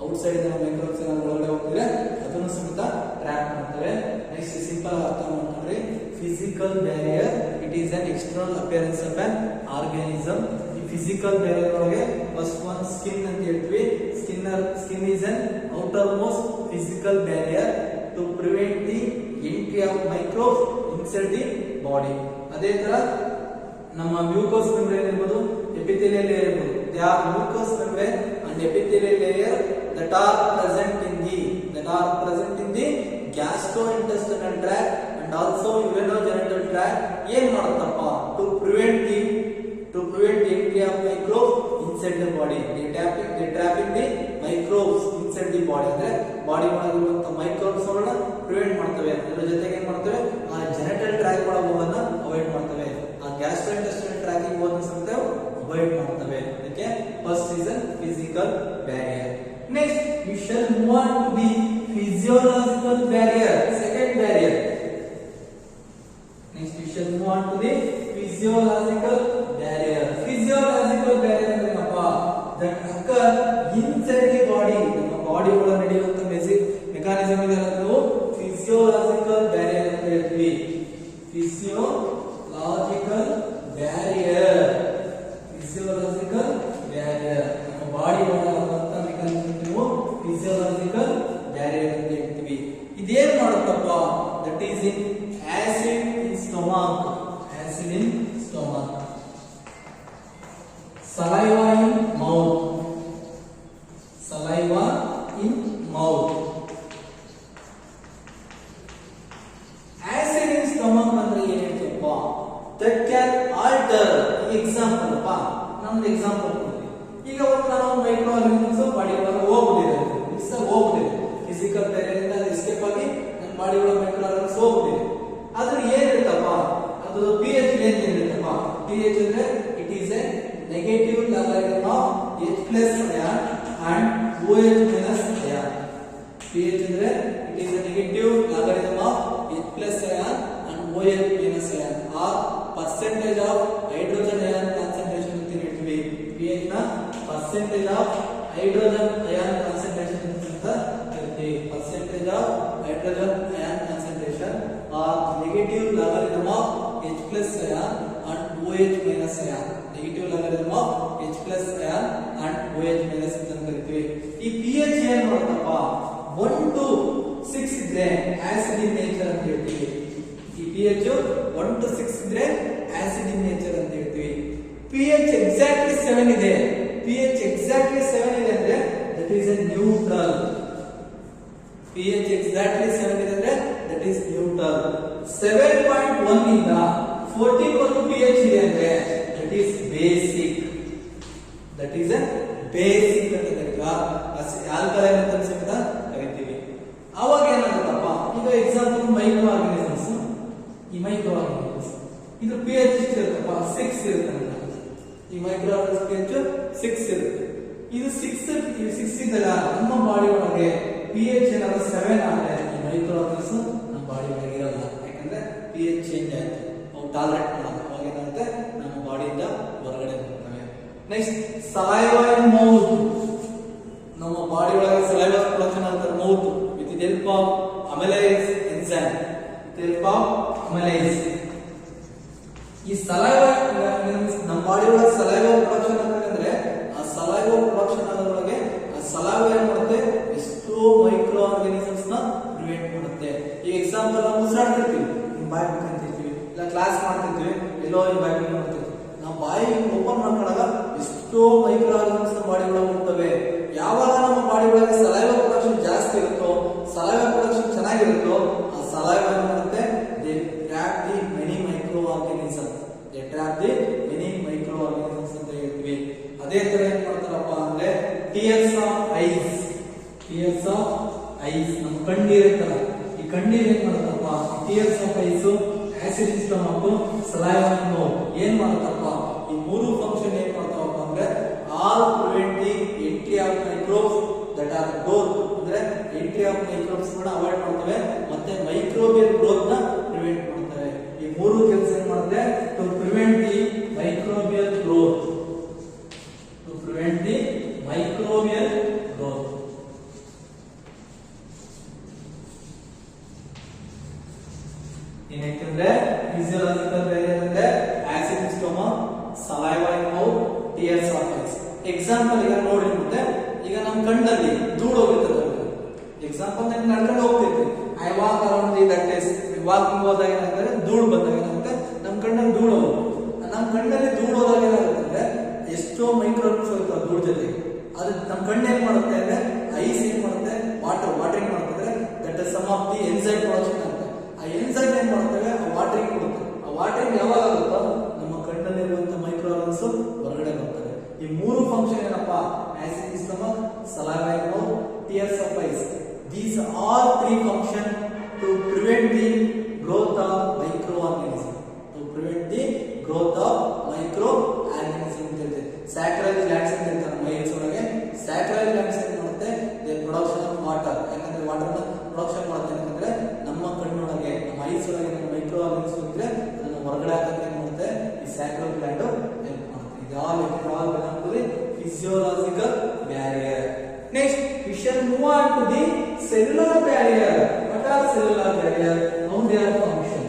ಔಟ್ ಸೈಡ್ ಇಂದ ಮೈಕ್ರೋಬ್ಸ್ ಒಳಗಡೆ ಹೋಗ್ತಿದ್ರೆ ಅದನ್ನು ಸಮೇತ ಟ್ರ್ಯಾಪ್ ಮಾಡ್ತವೆ. ನೆಕ್ಸ್ಟ್ ಸಿಂಪಲ್ ಅರ್ಥ ಮಾಡ್ಕೊಂಡ್ರೆ physical barrier it is an external appearance of an organism. Physical barrier ಒಳಗೆ ಫಸ್ಟ್ ಒನ್ ಸ್ಕಿನ್ ಅಂತ ಹೇಳ್ತೀವಿ. Skin is an outermost physical barrier to prevent the entry of microbes inside the body. ಅದೇ ತರ ನಮ್ಮ mucous membrane ಇರಬಹುದು, epithelial layer ಇರಬಹುದು. They are mucous membrane and epithelial layer that are present in the gastrointestinal tract and also urinogenital tract. ಏನ್ ಮಾಡುತ್ತಪ್ಪ? to prevent the entry of microbes inside the body. They trapping the microbes inside the body. ಅಂದ್ರೆ body ಒಳಗಿರುವಂತ microbes ಗಳನ್ನ prevent ಮಾಡ್ತವೆ. ಅದರ ಜೊತೆಗೆ ಏನ್ ಮಾಡ್ತವೆ? ಆ genital track ಒಳಗೆ ಹೋಗೋದನ್ನ ಅವಾಯ್ಡ್ ಮಾಡ್ತವೆ. ಆ ಗ್ಯಾಸ್ಟ್ರೋಇಂಟೆಸ್ಟೈನಲ್ ಟ್ರ್ಯಾಕಿಂಗ್ ಹೋಗೋದನ್ನ ಸಹಿತ ಅವಾಯ್ಡ್ ಮಾಡ್ತವೆ. ಅದಕ್ಕೆ first is a physical barrier. Next we shall move on to the physiological barrier, second barrier. Next we shall move on to the physiological barrier. Physiological barrier ಏನಪ್ಪ? that occur inside the body. ನಮ್ಮ body ಒಳಗೆ ನಡೆಯುವಂತ mechanism ಇದೆಲ್ಲ ನಾವು physiological barrier ಅಂತ ಹೇಳ್ತೀವಿ. physiological barrier ನಮ್ಮ body ಒಳಗಿರುವಂತ mechanism ನಾವು physiological barrier ಅಂತ ಹೇಳ್ತೀವಿ. ಇದೇನ್ ಮಾಡುತ್ತಪ್ಪ? that is in acid in stomach, saliva in mouth, acid in stomach ಅಂದ್ರೆ ಏನು ಹೇಳ್ತೀವಪ್ಪ? that can alter. ಎಕ್ಸಾಂಪಲ್ ಅಪ್ಪ, ನಮ್ದು ಎಕ್ಸಾಂಪಲ್ ಕೊಡ್ತೀವಿ. ಈಗ ಒಂದು ನಾವು ಮೈಕ್ರೋ ಆರ್ಗನಿಸಮ್ಸ್ ಬಾಡಿ ಒಳಗೆ ಹೋಗ್ಬಿಟ್ಟಿದೆ, ಫಿಸಿಕಲ್ ಬ್ಯಾರಿಯರ್ ಇಂದ ಎಸ್ಕೇಪ್ ಆಗಿ ನಮ್ಮ ಬಾಡಿ ಒಳಗೆ ಮೈಕ್ರೋ ಆರ್ಗನಿಸಮ್ಸ್ ಹೋಗ್ಬಿಟ್ಟಿದೆ. ಆದ್ರೆ ಏನಿರುತ್ತಪ್ಪ? ಅದು pH ರೇಂಜ್ ಏನಿರುತ್ತಪ್ಪ? pH ಅಂದ್ರೆ it is a negative logarithm of H plus ion and OH minus ion. pH ಅಂದ್ರೆ it is a negative logarithm of H plus ion and OH minus ion, or percentage of hydrogen ion concentration ಅಂತ ಹೇಳ್ತೀವಿ. pH ನ percentage of hydrogen ion concentration ಅಂತ ಹೇಳ್ತೀವಿ. percentage of hydrogen ion concentration or negative logarithm of H plus ion and OH minus ion. negative logarithm of H plus ion and OH minus ಅಂತ ಕರೀತೀವಿ. ಈ pH ಏನು ಮಾಡುತ್ತಪ್ಪ? 1 to 6 ಇದ್ರೆ acid ಇನ್ nature ಅಂತ ಹೇಳ್ತೀವಿ. ಈ pH 1 to 6 ಇದ್ರೆ acid ಇನ್ nature ಅಂತ ಹೇಳ್ತೀವಿ. pH exactly 7 ಇದೆ. pH exactly 7 ಇದೆ ಅಂದ್ರೆ that is a neutral. pH exactly 7 ಇದೆ ಅಂದ್ರೆ that is neutral. 7.1 ಇಂದ 14 ವರೆಗೂ pH ಇದೆ ಅಂದ್ರೆ that is basic. that is a basic ಅಂತ ಕರೀತೀವಿ. ಆಲ್ಕಲೈನ್ ಅಂತ ಸಹಿತ ಕರೀತೀವಿ. ಅವಾಗ ಏನಾಗುತ್ತಪ್ಪ? ಈಗ ಎಕ್ಸಾಂಪಲ್ ಮೈಕ್ರೋ ಆರ್ಗನಿಸಮ್ಸ್, ಈ ಮೈಕ್ರೋ ಆರ್ಗನಿಸಮ್ಸ್ ಇದು pH ಎಷ್ಟು ಇರುತ್ತಪ್ಪ? 6 ಇರುತ್ತೆ. ಈ ಮೈಕ್ರೋ ಆರ್ಗನಿಸಮ್ pH 6 ಇರುತ್ತೆ. ಇದು 6 ಇದ್ದಲ್ಲ ನಮ್ಮ ಬಾಡಿ ಒಳಗೆ pH ಏನಾದ್ರು 7 ಆದ್ರೆ ಈ ಮೈಕ್ರೋ ಆರ್ಗನಿಸಮ್ ನಮ್ಮ ಬಾಡಿ ಒಳಗೆ ಇರಲ್ಲ. ಯಾಕಂದ್ರೆ pH ಚೇಂಜ್ ಆಯ್ತು, ಅವು ಟಾಲರೇಟ್ ಮಾಡಲ್ಲ. ಅವಾಗ ಏನಾಗುತ್ತೆ? ನಮ್ಮ ಬಾಡಿಯಿಂದ ಹೊರಗಡೆ ಬರ್ತವೆ. ನೆಕ್ಸ್ಟ್ ಸಲೈವಾ ಇನ್ ಮೌತ್. ನಮ್ಮ ಬಾಡಿ ಒಳಗೆ ಸಲೈವಾ ಪ್ರೊಡಕ್ಷನ್ ಆಗ್ತಾರೆ mouth with the help of amylase enzyme. ಈ ಸಲೈವಾ ನಮ್ಮ ಬಾಡಿ ಒಳಗೆ ಸಲೈವಾ ಪ್ರೊಡಕ್ಷನ್ ಆಗ್ತದೆ. ಆ ಸಲೈವಾ ಪ್ರೊಡಕ್ಷನ್ ಆಗೋದ್ರೊಳಗೆ ಆ ಸಲೈವಾ ಏನ್ ಮಾಡುತ್ತೆ? ಎಷ್ಟೋ ಮೈಕ್ರೋ ಆರ್ಗನಿಸಮ್ಸ್ ನ ಪ್ರಿವೆಂಟ್ ಮಾಡುತ್ತೆ. ಈ ಎಕ್ಸಾಂಪಲ್ ನಾವು ಉಸಿರಾಡ್ತಿರ್ತೀವಿ, ಬಾಯಿ ಮುಖಂತಿರ್ತೀವಿ, ಇಲ್ಲ ಕ್ಲಾಸ್ ಮಾಡ್ತಿರ್ತೀವಿ, ಎಲ್ಲೋ ಈ ಬಾಯಿ ಮಾಡ್ತಿರ್ತೀವಿ. ನಾವು ಬಾಯಿ ಓಪನ್ ಮಾಡ್ಕೊಂಡಾಗ ಎಷ್ಟೋ ಮೈಕ್ರೋ ಆರ್ಗನಿಸಮ್ಸ್ ನ ಬಾಡಿ ಒಳಗೆ ಹೋಗ್ತವೆ. ಯಾವಾಗ ನಮ್ಮ ಬಾಡಿ ಒಳಗೆ ಸಲೈವಾ ಪ್ರೊಡಕ್ಷನ್ ಜಾಸ್ತಿ ಇರುತ್ತೋ, ಸಲೈವಾ ಪ್ರೊಡಕ್ಷನ್ ಚೆನ್ನಾಗಿರುತ್ತೋ, ಆ ಸಲೈವಾ ಏನ್ ಮಾಡುತ್ತೆ? they trap the many microorganisms ಅಂತ ಹೇಳ್ತೀವಿ. ಅದೇ ತರ ಏನ್ ಮಾಡ್ತಾರಪ್ಪ ಅಂದ್ರೆ tears of eyes ನಮ್ಮ ಕಣ್ಣೀರಿರ್ತಲ್ಲ, ಈ ಕಣ್ಣೀರ್ ಏನ್ ಮಾಡ್ತಾರಪ್ಪ? tears of eyes, acid in stomach, saliva in mouth ಏನ್ ಮಾಡ್ತಾರಪ್ಪ? ಈ ಮೂರು ಫಂಕ್ಷನ್ ಏನ್ ಮಾಡ್ತಾವಪ್ಪ ಅಂದ್ರೆ all prevent the entry of microbes that are growth, ಅಂದ್ರೆ entry of microbes ನ ಅವಾಯ್ಡ್ ಮಾಡ್ತವೆ, ಮತ್ತೆ ಮೈಕ್ರೋಬಿಯಲ್ ಗ್ರೋತ್ ನ ಪ್ರಿವೆಂಟ್ ಮಾಡ್ತವೆ. ಈ ಮೂರು ಕೆಲಸ ಏನ್ ಮಾಡುತ್ತೆ? to prevent the microbial growth. ಏನಂತಂದ್ರೆ ಫಿಸಿಯೋಲಾಜಿಕಲ್ ಬೇರೆ ಅಂದ್ರೆ acid in stomach, saliva in mouth, tears of ice. Example ಈಗ ನೋಡಿ, ಮತ್ತೆ ಈಗ ನಮ್ಮ ಕಣ್ಣಲ್ಲಿ ಧೂಳು ಹೋಗಿರ್ತದೆ. ಎಕ್ಸಾಂಪಲ್ ನಾನು ನಡ್ಕೊಂಡು ಹೋಗ್ತಿರ್ತೀನಿ, I walk around the that is walking ಹೋದಾಗ ಏನಾಗುತ್ತೆ, ಧೂಳು ಬಂದಾಗ ಏನಾಗುತ್ತೆ, ನಮ್ಮ ಕಣ್ಣಲ್ಲಿ ಧೂಳು ನಮ್ಮ ಕಣ್ಣಲ್ಲಿ ಧೂಳು ಹೋದಾಗ ಏನಾಗುತ್ತೆ ಅಂದ್ರೆ ಎಷ್ಟೋ ಮೈಕ್ರೋಬ್ಸ್ ಇರ್ತವೆ ಧೂಳು ಜೊತೆಗೆ. ಅದು ನಮ್ಮ ಕಣ್ಣು ಏನ್ ಮಾಡುತ್ತೆ ಅಂದ್ರೆ ಐಸ್ ಏನ್ ಮಾಡುತ್ತೆ, ವಾಟರಿಂಗ್ ಮಾಡುತ್ತೆ, that is some of the enzyme production ಆಗುತ್ತೆ. ಆ ಎನ್ಸೈಮ್ ಏನ್ ಮಾಡುತ್ತವೆ, ಆ ವಾಟರಿಂಗ್ ಕೊಡುತ್ತೆ. ಆ ವಾಟರಿಂಗ್ ಯಾವಾಗ ಆಗುತ್ತೋ ನಮ್ಮ ಕಣ್ಣಲ್ಲಿರುವಂತ ಮೈಕ್ರೋ ಆರ್ಗನ್ಸ್ ಹೊರಗಡೆ ಬರ್ತವೆ. ಈ ಮೂರು ಫಂಕ್ಷನ್ ಏನಪ್ಪಾ, acid in stomach, saliva in mouth, tears of eyes. These all three function to prevent the growth of microorganism. To prevent the growth of microorganism. Sacral glands ಅಂತ ಹೇಳ್ತಾರೆ ಮೈಲ್ಸ್ ಒಳಗೆ. Sacral glands ಏನ್ ಮಾಡುತ್ತೆ, they production of water. ಯಾಕಂದ್ರೆ water ನ production ಮಾಡುತ್ತೆ. ಯಾಕಂದ್ರೆ ನಮ್ಮ ಕಣ್ಣೊಳಗೆ, ನಮ್ಮ ಐಸ್ ಒಳಗೆ ಮೈಕ್ರೋ ಆರ್ಗನ್ಸ್ ಇದ್ರೆ ಅದನ್ನು ಹೊರಗಡೆ ಹಾಕಕ್ಕೆ ಏನ್ ಮಾಡುತ್ತೆ, ಈ ಸ್ಯಾಕ್ರಲ್ ಗ್ಲ್ಯಾಂಡ್ ಹೆಲ್ಪ್ ಮಾಡುತ್ತೆ. ಇದು all belong to the physiological barrier. Next, we shall move on to the cellular barrier. What are cellular barrier? How they are function?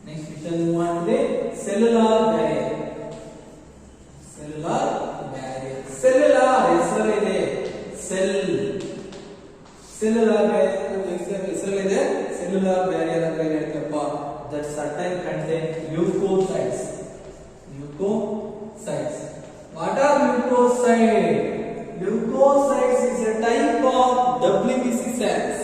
Next, we shall move on to the cellular barrier. Cellular barrier. Cellular ಹೆಸರಿದೆ. Cellular barrier ಹೆಸರಿದೆ. Cellular barrier ಅಂದ್ರೆ ಏನಪ್ಪ? That certain contain leukocytes. Leukocytes. What are leukocytes? Leukocytes is a type of WBC cells.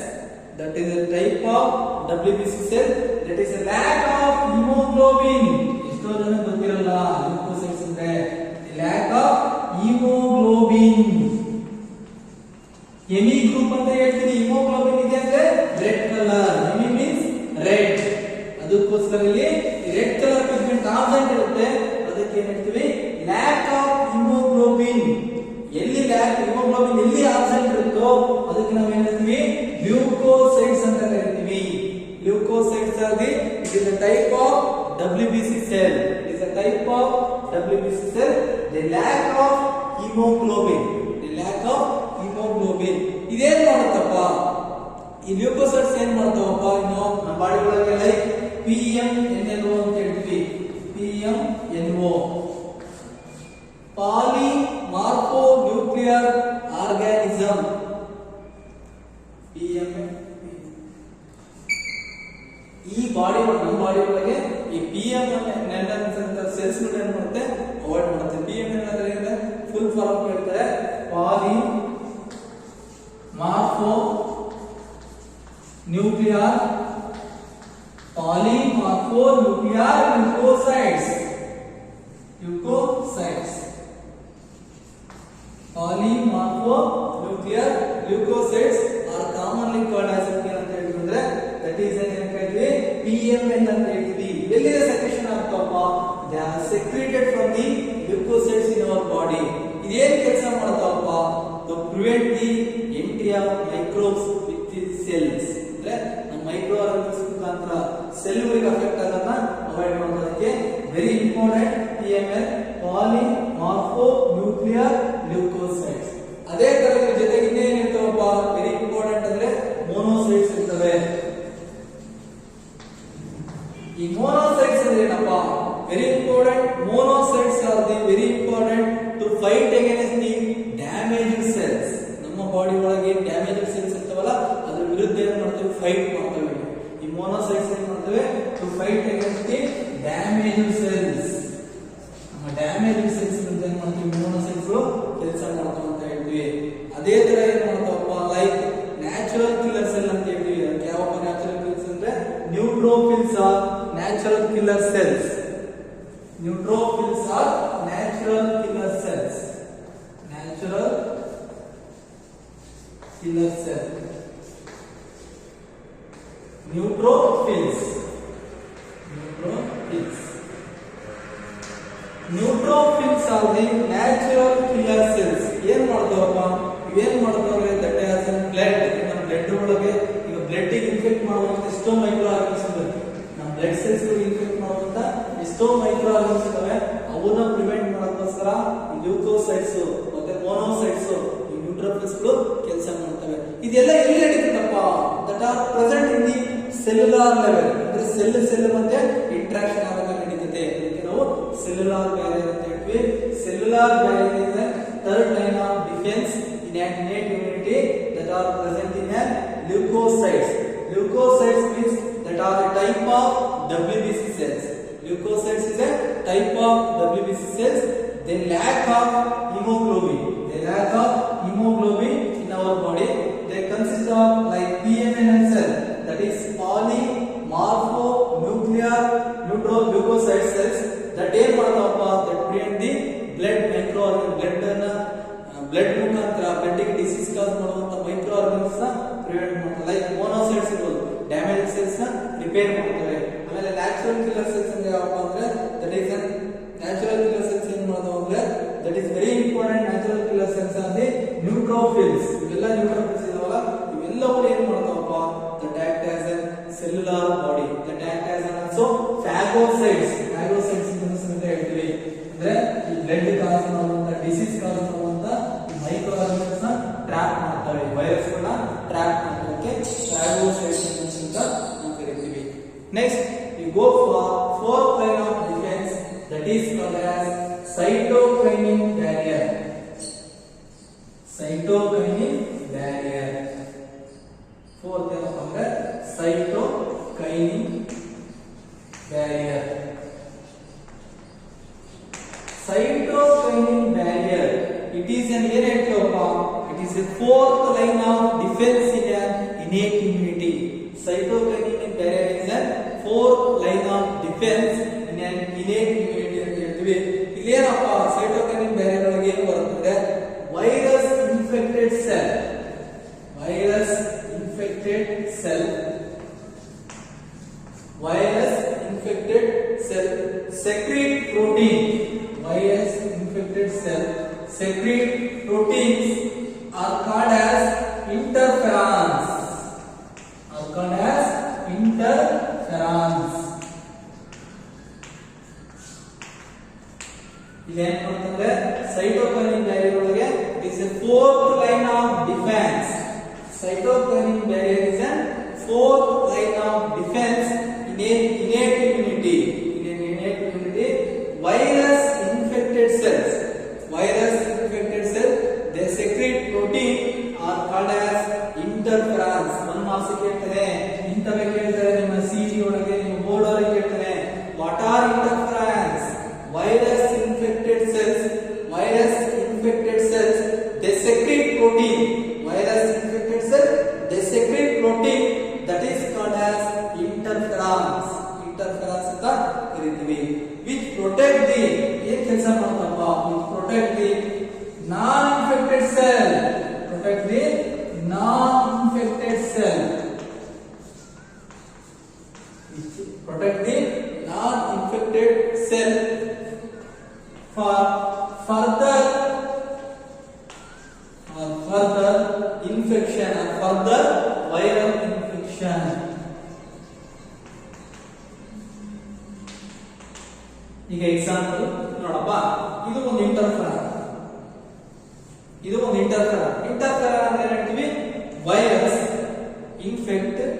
That is a type of WBC cell. That is a lack of hemoglobin. ಎಷ್ಟೋ ಜನ ಗೊತ್ತಿರಲ್ಲ leukocytes ಅಂದ್ರೆ lack of hemoglobin. Hemi group ಅಂತ ಹೇಳ್ತೀವಿ. hemoglobin ಇದೆ ಅಂದ್ರೆ red color. Hemi means red. ಅದಕ್ಕೋಸ್ಕರ ಇಲ್ಲಿ red color pigment absent ಇರುತ್ತೆ. ಅದಕ್ಕೆ ಏನು ಹೇಳ್ತೀವಿ, lack of hemoglobin. ಎಲ್ಲಿ ಲ್ಯಾಕ್ ಹಿಮೋಗ್ಲೋಬಿನ್ ಎಲ್ಲಿ ಆಬ್ಸೆಂಟ್ ಇರುತ್ತೋ ಅದಕ್ಕೆ ನಾವು ಏನ್ ಹೇಳ್ತೀವಿ, ಲ್ಯೂಕೋಸೈಟ್ಸ್ ಅಂತ ಕರಿತೀವಿ. Leukocytes are the it is a type of WBC cell. It is a type of WBC cell. The lack of hemoglobin. ಇದೇನ್ ಮಾಡುತ್ತಪ್ಪ, ಈ ಲ್ಯೂಕೋಸೈಟ್ಸ್ ಏನ್ ಮಾಡ್ತಾವಪ್ಪ, ಇನ್ನು ನಮ್ಮ ಬಾಡಿ ಒಳಗೆ ಲೈಕ್ PMNO ಅಂತ ಹೇಳ್ತೀವಿ. PMNO polymorphonuclear organism. ಈ ಬಾಡಿ ನಮ್ಮ ಬಾಡಿ ಒಳಗೆ ಈ PMNO ಅಂತ ಸೆಲ್ಸ್ ಏನ್ ಮಾಡುತ್ತೆ, ಅವಾಯ್ಡ್ ಮಾಡುತ್ತೆ. PMNO ಅಂದ್ರೆ ಏನು, ಫುಲ್ ಫಾರ್ಮ್ ಹೇಳ್ತಾರೆ, ಪಾಲಿಮಾರ್ಫೋನ್ಯೂಕ್ಲಿಯರ್ leukocytes. Polymononuclear leukocytes are commonly called as ಅಂತ ಹೇಳಿದ್ರೆ that is an PMN ಅಂತ ಹೇಳ್ತೀವಿ. ಎಲ್ಲಿದೆ secretion ಆಗ್ತಾವಪ್ಪ, they are secreted from the leukocytes in our body. ಇದೇನ್ ಕೆಲಸ ಮಾಡ್ತಾವಪ್ಪ, to prevent the entry of microbes with the cells. ಅಂದ್ರೆ ನಮ್ಮ ಮೈಕ್ರೋ ಆರ್ಗನ್ಸ್ ಮುಖಾಂತರ ಸೆಲ್ಗಳಿಗೆ ಅಫೆಕ್ಟ್ ಆಗೋದನ್ನ ಅವಾಯ್ಡ್ ಮಾಡೋದಕ್ಕೆ very important PMN, polymorphonuclear leukocytes. ಅದೇ ತರ ಇದ್ರ ಜೊತೆಗೆ ಇನ್ನೇನ್ ಇರ್ತಾವಪ್ಪ, ವೆರಿ ಇಂಪಾರ್ಟೆಂಟ್ ಅಂದ್ರೆ ಮೋನೋಸೈಟ್ಸ್ ಇರ್ತವೆ. ಈ ಮೋನೋಸೈಟ್ಸ್ ಅಂದ್ರೆ ಏನಪ್ಪ, very important. Monocytes are the very important to fight against the damaged cells. ನಮ್ಮ ಬಾಡಿ ಒಳಗೆ ಡ್ಯಾಮೇಜ್ಡ್ ಸೆಲ್ಸ್ ಇರ್ತಾವಲ್ಲ, ಅದ್ರ ವಿರುದ್ಧ ಏನ್ ಮಾಡ್ತೇವೆ, ಫೈಟ್ ಮಾಡ್ತೇವೆ. ಈ ಮೋನೋಸೈಟ್ಸ್ ಏನ್ ಮಾಡ್ತೇವೆ, to fight against the damaged cells. ನಮ್ಮ ಡ್ಯಾಮೇಜ್ಡ್ ಸೆಲ್ಸ್ ವಿರುದ್ಧ ಏನ್ ಮಾಡ್ತೀವಿ, ಮೋನೋಸೈಟ್ಸ್ ಕೆಲಸ ಮಾಡ್ತಾವ ಅಂತ ಹೇಳ್ತೀವಿ. ಅದೇ ತರ ಏನ್ ಮಾಡ್ತಾವಪ್ಪ, ಲೈಕ್ ನ್ಯಾಚುರಲ್ ಕಿಲ್ಲರ್ ಸೆಲ್ ಅಂತ ಹೇಳ್ತೀವಿ. ಯಾವಪ್ಪ ನ್ಯಾಚುರಲ್ ಕಿಲ್ಲರ್ಸ್ ಅಂದ್ರೆ neutrophils are natural killer cells. Neutrophils are natural killer cells. Natural killer cell. Neutrophils. Neutrophils are the natural killer cells. ಏನ್ ಮಾಡ್ತಾವಪ್ಪ, ಇವೇನ್ ಮಾಡ್ತಾವ್ರೆ, ದಟ್ ಆಸ್ ಬ್ಲಡ್. ನಮ್ಮ ಬ್ಲಡ್ ಒಳಗೆ ಈಗ ಬ್ಲಡ್ ಇನ್ಫೆಕ್ಟ್ ಮಾಡುವಂತ ಎಷ್ಟೋ ಮೈಕ್ರೋ ಆರ್ಗನ್ಸ್ ಇದಾವೆ. ನಮ್ಮ ಬ್ಲಡ್ ಸೆಲ್ಸ್ ಇನ್ಫೆಕ್ಟ್ ಮಾಡುವಂತ ಎಷ್ಟೋ ಮೈಕ್ರೋ ಆರ್ಗನ್ಸ್ ಇದಾವೆ. ಅವನ್ನ ಪ್ರಿವೆಂಟ್ ಮಾಡೋದಕ್ಕೋಸ್ಕರ ಈ ಲ್ಯೂಕೋಸೈಟ್ಸ್ ಮತ್ತೆ ಮೋನೋಸೈಟ್ಸ್, ಈ ನ್ಯೂಟ್ರೋಫಿಲ್ಸ್ ಕೆಲಸ ಮಾಡ್ತವೆ. ಇದೆಲ್ಲ ಎಲ್ಲಿ ನಡೀತದಪ್ಪ, that are present in the cellular level. ಅಂದ್ರೆ ಸೆಲ್ ಮತ್ತೆ ಇಂಟ್ರಾಕ್ಷನ್ ಆದಾಗ ನಡೀತದೆ. ಇದಕ್ಕೆ ನಾವು ಸೆಲ್ಯುಲಾರ್ ಬ್ಯಾರಿಯರ್ ಅಂತ ಹೇಳ್ತೀವಿ. Cellular barrier is the third line of defence in an innate immunity that are present in a leukocytes. leukocytes means that are a type of WBC cells. Leukocytes is a type of WBC cells. They lack of hemoglobin. They lack of hemoglobin in our body. They consist of like PMNL cell, that is polymorphonuclear leukocyte cells. That ಏನ್ ಮಾಡ್ತಾವಪ್ಪ, that prevent the blood blood ಮುಖಾಂತರ blood ಗೆ disease cause ಮಾಡುವಂತ micro organs ನ prevent ಮಾಡ್ತವೆ. Like monocytes ಇರೋದು damage cells ನ repair ಮಾಡ್ತವೆ. ಆಮೇಲೆ ನ್ಯಾಚುರಲ್ ಕಿಲ್ಲರ್ ಸೆಲ್ಸ್ ಅಂದ್ರೆ ಯಾವಪ್ಪ ಅಂದ್ರೆ that is natural killer cells ಏನ್ ಮಾಡ್ತಾವ ಅಂದ್ರೆ that is very important. Natural killer cells ಅಂದ್ರೆ ನ್ಯೂಟ್ರೋಫಿಲ್ಸ್. ಇವೆಲ್ಲ ನ್ಯೂಟ್ರೋಫಿಲ್ಸ್ ಇದಾವಲ್ಲ, ಇವೆಲ್ಲವೂ ಏನ್ ಮಾಡ್ತಾವಪ್ಪ, that act as a cellular body, that act as also ಫಾಗೋಸೈಟ್ಸ್. ಫಾಗೋಸೈಟ್ಸ್ ಅಂತ ಹೇಳ್ತೀವಿ. ಅಂದ್ರೆ ಈ ಬ್ಲಡ್ ಕಾಸ್ ಮಾಡುವಂತ ಡಿಸೀಸ್ ಕಾಸ್ ಮಾಡುವಂತ ಮೈಕ್ರೋ ಆರ್ಗನ್ಸ್ ನ ಟ್ರ್ಯಾಪ್ ಮಾಡ್ತವೆ, ವೈರಸ್ ಗಳನ್ನ ಟ್ರ್ಯಾಪ್ ಮಾಡೋದಕ್ಕೆ ಫಾಗೋಸೈಟ್ಸ್ ಅಂತ ನಾವು ಕರಿತೀವಿ. Next we go for fourth line of defense, that is called as cytokinin barrier. Cytokinin barrier. Fourth line of cytokinin barrier. Cytokinin barrier, it is an it is a fourth line of defense in an innate immunity. Cytokinin barrier is a fourth line of defense in an innate immunity ಅಂತ ಹೇಳ್ತೀವಿ. ಇಲ್ಲಿ ಏನಪ್ಪ, cytokinin barrier ಒಳಗೆ ಏನು ಬರುತ್ತದೆ, virus infected cell, virus infected cell, virus infected cell secrete protein. Virus infected cell secrete proteins are called as interferons. Are called as interferons. ಇದೇನ್ ಮಾಡ್ತಂದ್ರೆ cytokinin barrier ಒಳಗೆ it is a fourth line of defense. Cytokinin barrier is a fourth line of defense in innate immunity. Virus infected cells, they secrete protein are called as interferons. one marks ಕೇಳ್ತಾರೆ, ಇಂತವೇ ಕೇಳ್ತಾರೆ ನಿಮ್ಮ CET ಒಳಗೆ, ನಿಮ್ಮ board ಒಳಗೆ ಕೇಳ್ತಾರೆ. what are interferons? virus infected cells, they secrete protein. virus infected cells, they secrete protein that is called as interferons. interferons ಅಂತ ಕರೀತೀವಿ. which protect the ಏನ್ ಕೆಲಸ ಮಾಡ್ತಪ್ಪ, which protect the non-infected cell, protect the non-infected cell, which protect the non-infected cell for further infection or further viral infection. ಈಗ example ನೋಡಪ್ಪ, ಇದು ಒಂದು interferon, interferon ಅಂದ್ರೆ ಹೇಳ್ತೀವಿ virus infected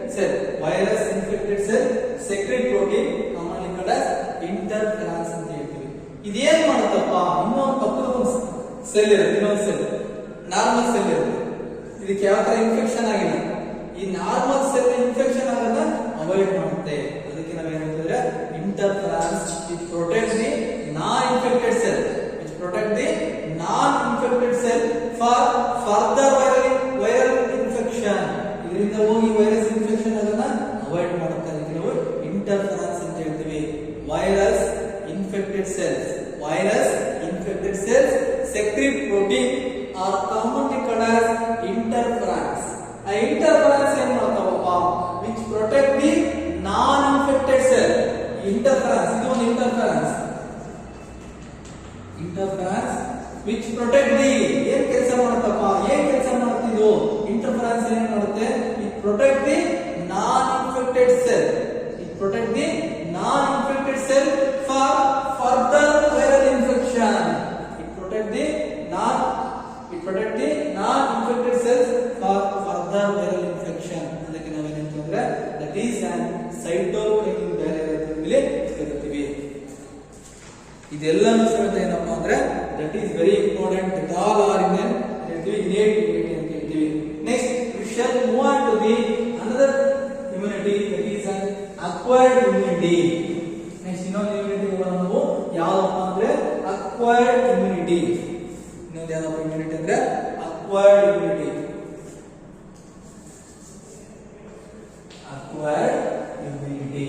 cell, secret protein, commonly called as interferons ಅಂತ ಹೇಳ್ತೀವಿ. ಇದೇನ್ ಮಾಡುತ್ತಪ್ಪ, ಇನ್ನೊಂದು ಪಕ್ಕದ ಸೆಲ್ ಇರುತ್ತೆ, ಇನ್ನೊಂದು ಸೆಲ್ ನಾರ್ಮಲ್ ಸೆಲ್ ಇರುತ್ತೆ, ಇದಕ್ಕೆ ಯಾವ ತರ ಇನ್ಫೆಕ್ಷನ್ ಆಗಿಲ್ಲ, ಈ ನಾರ್ಮಲ್ ಸೆಲ್ ಇನ್ಫೆಕ್ಷನ್ ಆಗೋದನ್ನ ಅವಾಯ್ಡ್ ಮಾಡುತ್ತೆ. ಅದಕ್ಕೆ ನಾವೇನ್ ಹೇಳ್ತಿದ್ರೆ interferons which protect the non-infected cell, for further viral infection. ಇದರಿಂದ ಹೋಗಿ ವೈರಸ್ ಇನ್ಫೆಕ್ಷನ್ ಅದನ್ನ ಅವಾಯ್ಡ್ ಮಾಡುತ್ತೆ. ಅದಕ್ಕೆ ನಾವು ಇಂಟರ್ಫೆರಾನ್ಸ್ ಅಂತ ಹೇಳ್ತೀವಿ. Virus infected cells secrete protein are commonly called as interferons. ಆ interferons ಏನ್ ಮಾಡ್ತಾವಪ್ಪ, which protect the non-infected cell. interferons, ಇದು ಒಂದು interferons which protect the, ಏನ್ ಕೆಲಸ ಮಾಡುತ್ತಪ್ಪ, ಏನ್ ಕೆಲಸ ಮಾಡುತ್ತಿದ್ದು interferons ಏನ್ ಮಾಡುತ್ತೆ, it protect the non-infected cell, for further viral infection. it protect the non-infected cells for further viral infection. ಅದಕ್ಕೆ ನಾವು ಏನಂತಂದ್ರೆ that is an cytokinin barrier ಅಂತ ಹೇಳಿ ಕರೀತೀವಿ. ಇದೆಲ್ಲನೂ ಸಹಿತ ಏನಪ್ಪಾ ಅಂದ್ರೆ that is very important. that all are in an innate immunity ಅಂತ ಹೇಳ್ತೀವಿ. next we shall move on to the another acquired immunity. Next ಇನ್ನೊಂದು ಇಮ್ಯುನಿಟಿ ನಾವು ಯಾವ್ದಪ್ಪ ಅಂದ್ರೆ ಅಕ್ವೈರ್ಡ್ ಇಮ್ಯುನಿಟಿ. ಇನ್ನೊಂದು ಯಾವ್ದಪ್ಪ ಇಮ್ಯುನಿಟಿ ಅಂದ್ರೆ acquired immunity. Acquired immunity.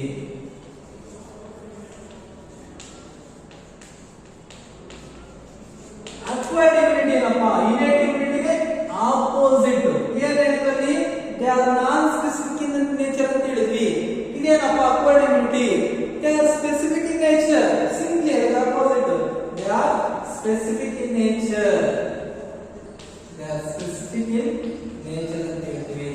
Acquired immunity ಏನಪ್ಪ? ಇನ್ನೇಟ್ ಇಮ್ಯುನಿಟಿಗೆ ಆಪೋಸಿಟ್. ಏನೇನಲ್ಲಿ they are non specific in nature ಅಂತ ಹೇಳಿದ್ವಿ. ಇದೇನಪ್ಪ acquired immunity? They are specific in nature. Simply opposite. They are specific in nature. They are specific in nature ಅಂತ ಹೇಳ್ತೀವಿ.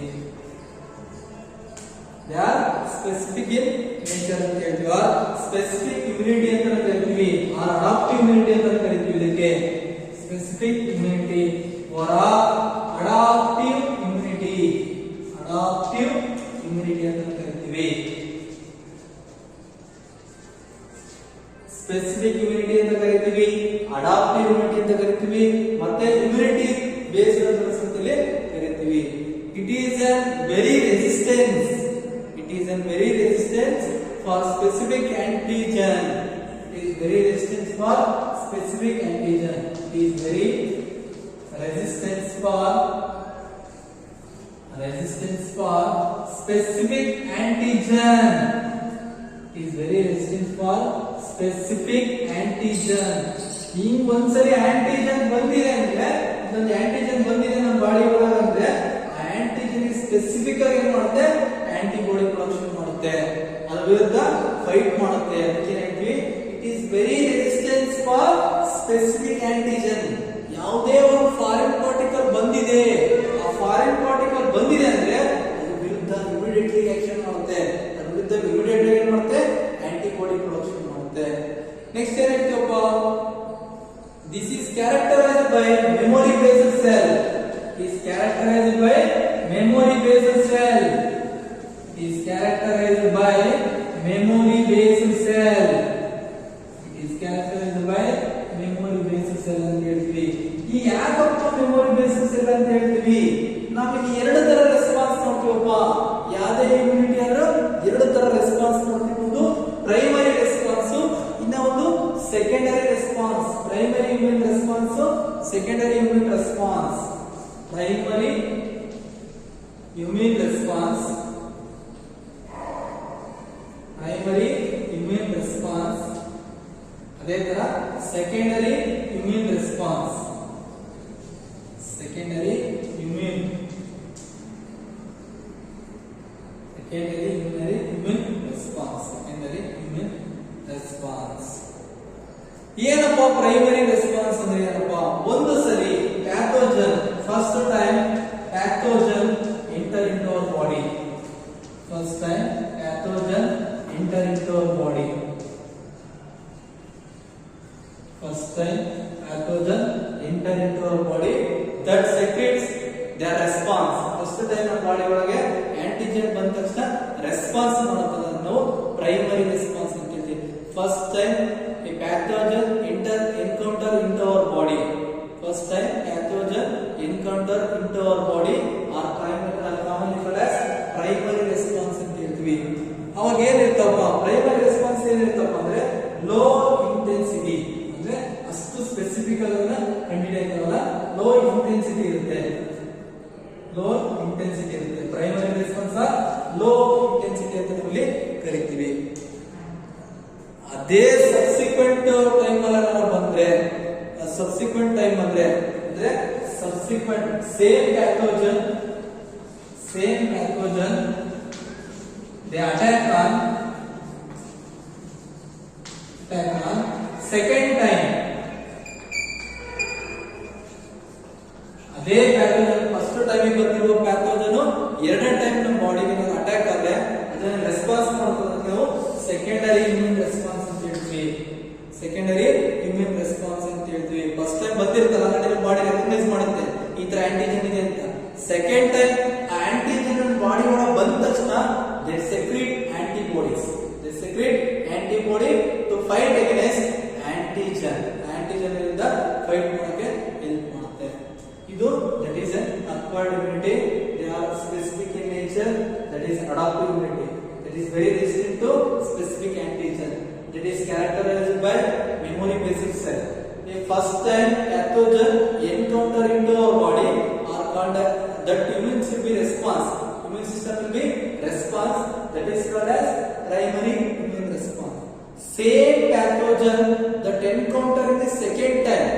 They are specific in nature ಅಂತ ಹೇಳ್ತೀವಿ. R specific immunity ಅಂತ ಕರಿತೀವಿ. R adaptive immunity ಅಂತ ಕರಿತೀವಿ. ಇದಕ್ಕೆ specific immunity or adaptive immunity. Adaptive immunity ಅಂತ ಕರಿತೀವಿ. ಸ್ಪೆಸಿಫಿಕ್ ಇಮ್ಯುನಿಟಿ ಅಂತ ಕರಿತೀವಿ, ಅಡಾಪ್ಟಿವ್ ಇಮ್ಯುನಿಟಿ ಅಂತ ಕರಿತೀವಿ, ಮತ್ತೆ ಇಮ್ಯುನಿಟಿ ಬೇಸ್ಡ್ ಅಂತ ಕರಿತೀವಿ. It is a very resistance. It is a very resistance for specific antigen. It is very resistant for specific antigen. It is very resistance for specific antigen. It is very resistant for specific antigen. ಹಿಂಗ್ ಒಂದ್ಸರಿ antigen ಬಂದಿದೆ ಅಂದ್ರೆ, ಒಂದು antigen ಬಂದಿದೆ ನಮ್ಮ body ಒಳಗೆ ಅಂದ್ರೆ, ಆ ಆಂಟಿಜನ್ ಸ್ಪೆಸಿಫಿಕ್ ಆಗಿ ಏನ್ ಮಾಡುತ್ತೆ? ಆಂಟಿಬಾಡಿ ಪ್ರೊಡಕ್ಷನ್ ಮಾಡುತ್ತೆ, ಅದ್ರ ವಿರುದ್ಧ ಫೈಟ್ ಮಾಡುತ್ತೆ. ಅದಕ್ಕೆ ಹೇಳ್ತೀವಿ it is very resistance for specific antigen. ಯಾವುದೇ ಒಂದು ಫಾರಿನ್ ಪಾರ್ಟಿಕಲ್ ಬಂದಿದೆ, ಆ ಫಾರಿನ್ ಪಾರ್ಟಿಕಲ್ ಬಂದಿದೆ ಅಂದ್ರೆ ಅದ್ರ ವಿರುದ್ಧ ಇಮಿಡಿಯೇಟ್ಲಿ ಆಕ್ಷನ್ ಮಾಡುತ್ತೆ, ಅದ್ರ ವಿರುದ್ಧ ಇಮಿಡಿಯೇಟ್ಲಿ ಏನ್ ಮಾಡುತ್ತೆ? ಆಂಟಿಬಾಡಿ ಪ್ರೊಡಕ್ಷನ್ ಮಾಡುತ್ತೆ. ನೆಕ್ಸ್ಟ್ ಏನ್ ಹೇಳ್ತೀವಪ್ಪ? This is characterized by memory based cell. is characterized by memory based cell. Is characterized by memory based cell. Is characterized by memory based cell ಅಂತ ಹೇಳ್ತೀವಿ. ಈ ಯಾಕಪ್ಪ ಮೆಮೊರಿ ಬೇಸ್ಡ್ ಸೆಲ್ ಅಂತ ಹೇಳ್ತೀವಿ? ನಮಗೆ ಎರಡು ತರ ರೆಸ್ಪಾನ್ಸ್ ನೋಡ್ತೀವಪ್ಪ. ಯಾವುದೇ ಇಮ್ಯುನಿಟಿ ಅಂದ್ರೆ ಎರಡು ತರ ರೆಸ್ಪಾನ್ಸ್ ನೋಡ್ತೀವಿ. ಒಂದು ಪ್ರೈಮರಿ ರೆಸ್ಪಾನ್ಸ್, ಇನ್ನ ಒಂದು secondary response. Primary immune response, secondary immune response. Primary immune response, primary immune response, ಅದೇ ತರ secondary immune response. Secondary immune response. Secondary immune response. ಏನಪ್ಪ ಪ್ರೈಮರಿ ರೆಸ್ಪಾನ್ಸ್ ಅಂದ್ರೆ ಏನಪ್ಪ? ಒಂದು ಸರಿ pathogen, first time pathogen enter into our body. First time pathogen enter into our body. First time pathogen enter into our body that secretes their response. First time ನಮ್ಮ body ಒಳಗೆ antigen ಬಂದ ತಕ್ಷಣ response ಮಾಡುತ್ತದೆ, ನಾವು primary response ಅಂತ ಹೇಳ್ತೀವಿ. First time a pathogen encounter into our body. First time pathogen encounter into our body or commonly called as primary response ಅಂತ ಹೇಳ್ತೀವಿ. ಅವಾಗ ಏನಿರ್ತಪ್ಪ ಪ್ರೈಮರಿ ರೆಸ್ಪಾನ್ಸ್? ಏನಿರ್ತಪ್ಪ ಅಂದ್ರೆ ಲೋ ಇಂಟೆನ್ಸಿಟಿ, ಅಂದ್ರೆ ಅಷ್ಟು ಸ್ಪೆಸಿಫಿಕ್ ಆಗಿ ಕಂಡುಹಿಡಿಯಲ್ಲ, ಲೋ ಇಂಟೆನ್ಸಿಟಿ ಇರುತ್ತೆ. ಲೋ ಇಂಟೆನ್ಸಿಟಿ ಇರುತ್ತೆ. ಪ್ರೈಮರಿ ರೆಸ್ಪಾನ್ಸ್ ಲೋ ಇಂಟೆನ್ಸಿಟಿ ಅಂತ ಕರಿತೀವಿ. ಅದೇ ಸಬ್ಸಿಕ್ವೆಂಟ್ ಟೈಮ್ ಅಲ್ಲಿ ನಾವು ಬಂದ್ರೆ, ಸಬ್ಸಿಕ್ವೆಂಟ್ ಟೈಮ್ ಅಂದ್ರೆ subsequent same pathogen they attack on second time. ಅದೇ ಪ್ಯಾಥೋಜನ್ ಫಸ್ಟ್ ಟೈಮ್ ಬಂದಿರುವ ಪ್ಯಾಥೋಜನ್ ಎರಡನೇ ಟೈಮ್ ನಮ್ಮ ಬಾಡಿಗೆ ಅಟ್ಯಾಕ್ ಆದ್ರೆ ಅದನ್ನ ರೆಸ್ಪಾನ್ಸ್ ಮಾಡ್ತದೆ, ನಾವು ಸೆಕೆಂಡರಿ ಇಮ್ಯೂನ್ ರೆಸ್ಪಾನ್ಸ್ ಅಂತ ಹೇಳ್ತೀವಿ. ಸೆಕೆಂಡರಿ ಇಮ್ಯೂನ್ ರೆಸ್ಪಾನ್ಸ್ ಅಂತ ಹೇಳ್ತೀವಿ. ಫಸ್ಟ್ ಟೈಮ್ ಬಂದಿರ್ತಲ್ಲ, ನಮ್ಮ ಬಾಡಿ ರೆಕಗ್ನೈಸ್ ಮಾಡುತ್ತೆ ಈ ತರ ಆಂಟಿಜನ್ ಇದೆ ಅಂತ. ಸೆಕೆಂಡ್ ಟೈಮ್ ಆಂಟಿಜನ್ ಬಾಡಿ ಒಳಗೆ ಬಂದ ತಕ್ಷಣ they secrete antibodies. They secrete antibody to fight against antigen. Antigen ಇಂದ ಫೈಟ್ ಮಾಡೋಕೆ ಹೆಲ್ಪ್ ಮಾಡುತ್ತೆ. ಇದು that is an acquired immunity. They are specific in nature. That is adaptive immunity. That that is very distinct to specific antigen, that is characterized by memory basic cell. A first time pathogen encounter into our body are called that immune system will be response. Immune system will be response, that is called as primary immune response. Same pathogen that encounter in the second time,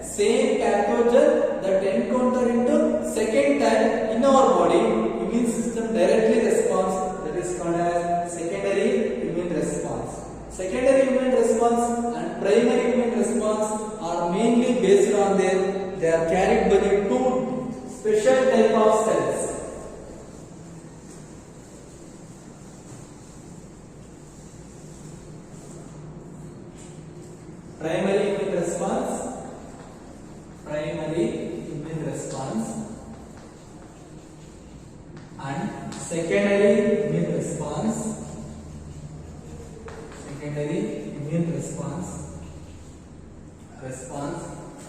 same pathogen that encounter into second time in our body, immune system directly responds, that is called as secondary immune response. Secondary immune response and primary immune response are mainly based on they are carried by the two special type of cells. Primary immune response and secondary immune response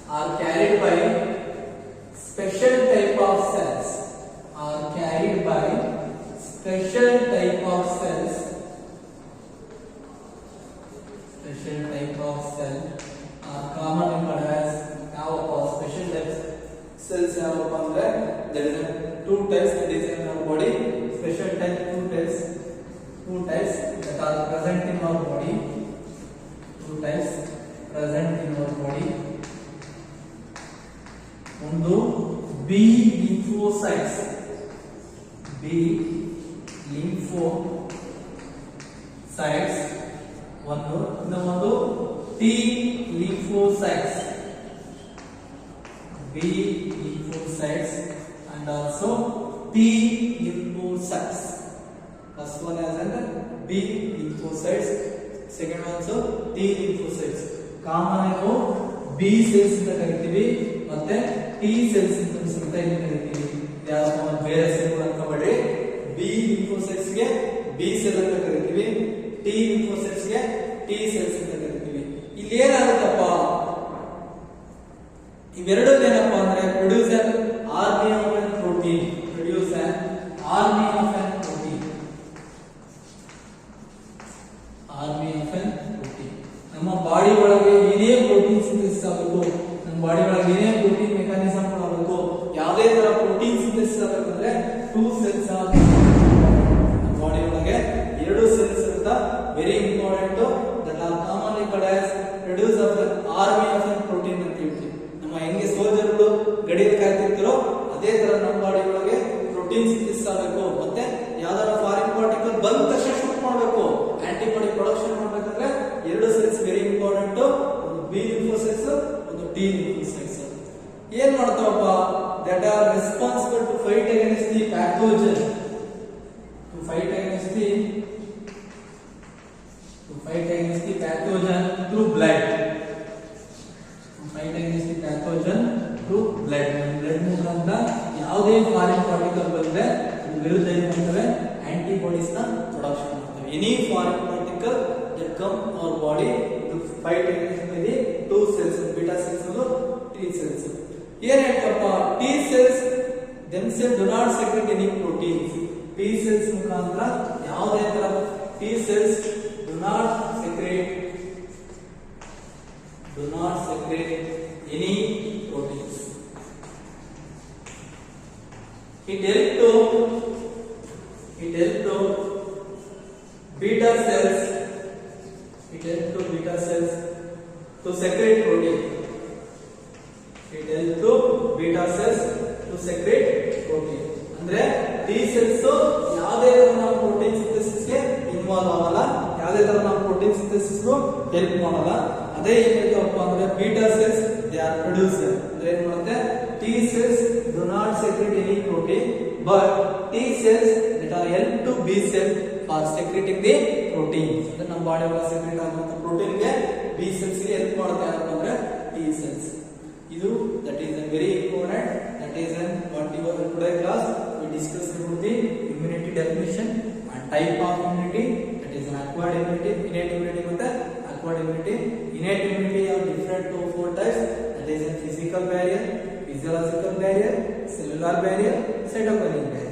are carried by special type of cells, are commonly called as special types cells. There is two types that is in our body, special type two types that are present in our body, ಒಂದು B lymphocytes, ಇನ್ನೊಂದು T lymphocytes, and also T lymphocytes. First one is B lymphocytes, second one also T lymphocytes. Common ಆಗಿ B cells ಅಂತ ಕರಿತೀವಿ ಮತ್ತೆ T cells ಅಂತ ಕರಿತೀವಿ. ಯಾವ ಬೇರೆ ಸೆಲ್ ಅನ್ಕೋಬೇಡಿ. B lymphocytes ಗೆ B cell ಅಂತ ಕರಿತೀವಿ, T lymphocytes ಗೆ T cells ಅಂತ ಕರಿತೀವಿ. ಇಲ್ಲಿ ಏನಾಗುತ್ತಪ್ಪ, ಇವೆರಡು ಏನಪ್ಪಾ ಅಂದ್ರೆ produce an army of an protein. ನಮ್ಮ ಬಾಡಿ ಒಳಗೆ ಏನೇ ಪ್ರೋಟೀನ್ ಸಿಂಥೆಸಿಸ್ ಆಗಬೇಕು, ನಮ್ಮ ಬಾಡಿ ಒಳಗೆ ಏನೇ ಪ್ರೋಟೀನ್ ಮೆಕ್ಯಾನಿಸಮ್ ಆಗಬೇಕು, ಯಾವುದೇ ತರ ಪ್ರೋಟೀನ್ ಸಿಂಥೆಸಿಸ್ ಆಗಬೇಕಂದ್ರೆ ಟೂ ಸೆಲ್ಸ್ ನಮ್ಮ ಬಾಡಿ ಒಳಗೆ ಎರಡು ಸೆಲ್ಸ್ ಅಂತ very important. That are commonly called as produce of the army of protein ಅಂತ ಹೇಳ್ತೀವಿ. ನಮ್ಮ ಹೆಂಗೆ ಸೋಲ್ಜರ್ಗಳು ಗಡಿಯಲ್ಲಿ ಕಾಯ್ತಿರ್ತಾರೋ ಅದೇ ತರ ನಮ್ಮ ಬಾಡಿ ಒಳಗೆ ಪ್ರೋಟೀನ್ ಸಿಂಥೆಸಿಸ್ ಆಗಬೇಕು, ಮತ್ತೆ ಯಾವ್ದಾರ ಫಾರಿನ್ ಪಾರ್ಟಿಕಲ್ ಬಂದ ತಕ್ಷಣ ಶೂಟ್ ಮಾಡಬೇಕು, ಆಂಟಿಬಾಡಿ ಪ್ರೊಡಕ್ಷನ್ ಮಾಡಬೇಕಂದ್ರೆ ಎರಡು ಸೆಲ್ಸ್ ವೆರಿ ಇಂಪಾರ್ಟೆಂಟ್. ಒಂದು B lymphocytes, ಒಂದು T lymphocytes. ಏನ್ ಮಾಡ್ತಾವಪ್ಪ, that are responsible to fight against the pathogen, through blood, blood ಮುಖಾಂತರ ಯಾವುದೇ ಫಾರಿನ್ ಪಾರ್ಟಿಕಲ್ ಬಂದ್ರೆ ವಿರುದ್ಧ ಏನ್ ಮಾಡ್ತವೆ, ಆಂಟಿಬಾಡೀಸ್ ನ ಪ್ರೊಡಕ್ಷನ್ ಮಾಡ್ತವೆ. Any foreign particle that come our body to fight against the two cells, beta cells and T cells. Here ಏನಪ್ಪ, T cells themselves do not secrete any proteins. T cells ಮುಖಾಂತರ ಯಾವುದೇ ತರ T cells do not secrete any proteins. It help to beta cells to secrete protein. ಅಂದ್ರೆ T cells ಯಾವುದೇ ತರ ನಾವು protein synthesis ಗೆ involve ಆಗಲ್ಲ, ಯಾವುದೇ ತರ ನಾವು ಪ್ರೋಟೀನ್ ಸಿಂಥೆಸಿಸ್ ಗೂ ಹೆಲ್ಪ್ ಮಾಡಲ್ಲ. ಅದೇ ಏನಿದೆಯಪ್ಪ ಅಂದ್ರೆ beta cells they are producer. ಅಂದ್ರೆ ಏನ್ ಮಾಡುತ್ತೆ, T cells do not secrete any protein, but T cells that are help to B cell for secreting the proteins. ಅಂದ್ರೆ ನಮ್ಮ ಬಾಡಿ ಒಳಗೆ ಸೆಕ್ರೆಟ್ ಆಗುವಂತ ಪ್ರೋಟೀನ್ ಗೆ B cells ಗೆ ಹೆಲ್ಪ್ ಮಾಡುತ್ತೆ ಏನಪ್ಪ ಅಂದ್ರೆ T cells. ಇದು that is a very important, that is an what we were today class we discussed about the immunity definition and type of immunity, that is an acquired immunity, innate immunity ಮತ್ತೆ acquired immunity. Innate immunity are different to four types, that is a physical barrier, physiological barrier, cellular barrier, cytokinin barrier.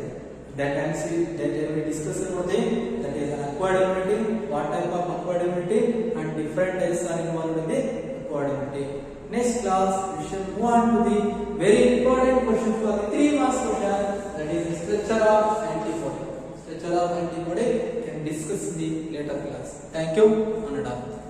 that we discussed about that is an acquired immunity, what type of acquired immunity and different types are involved in the acquired immunity. Next class we shall move on to the very important question for the 3 marks question, that is the structure of antibody. Structure of antibody can discuss in the later class. Thank you and done.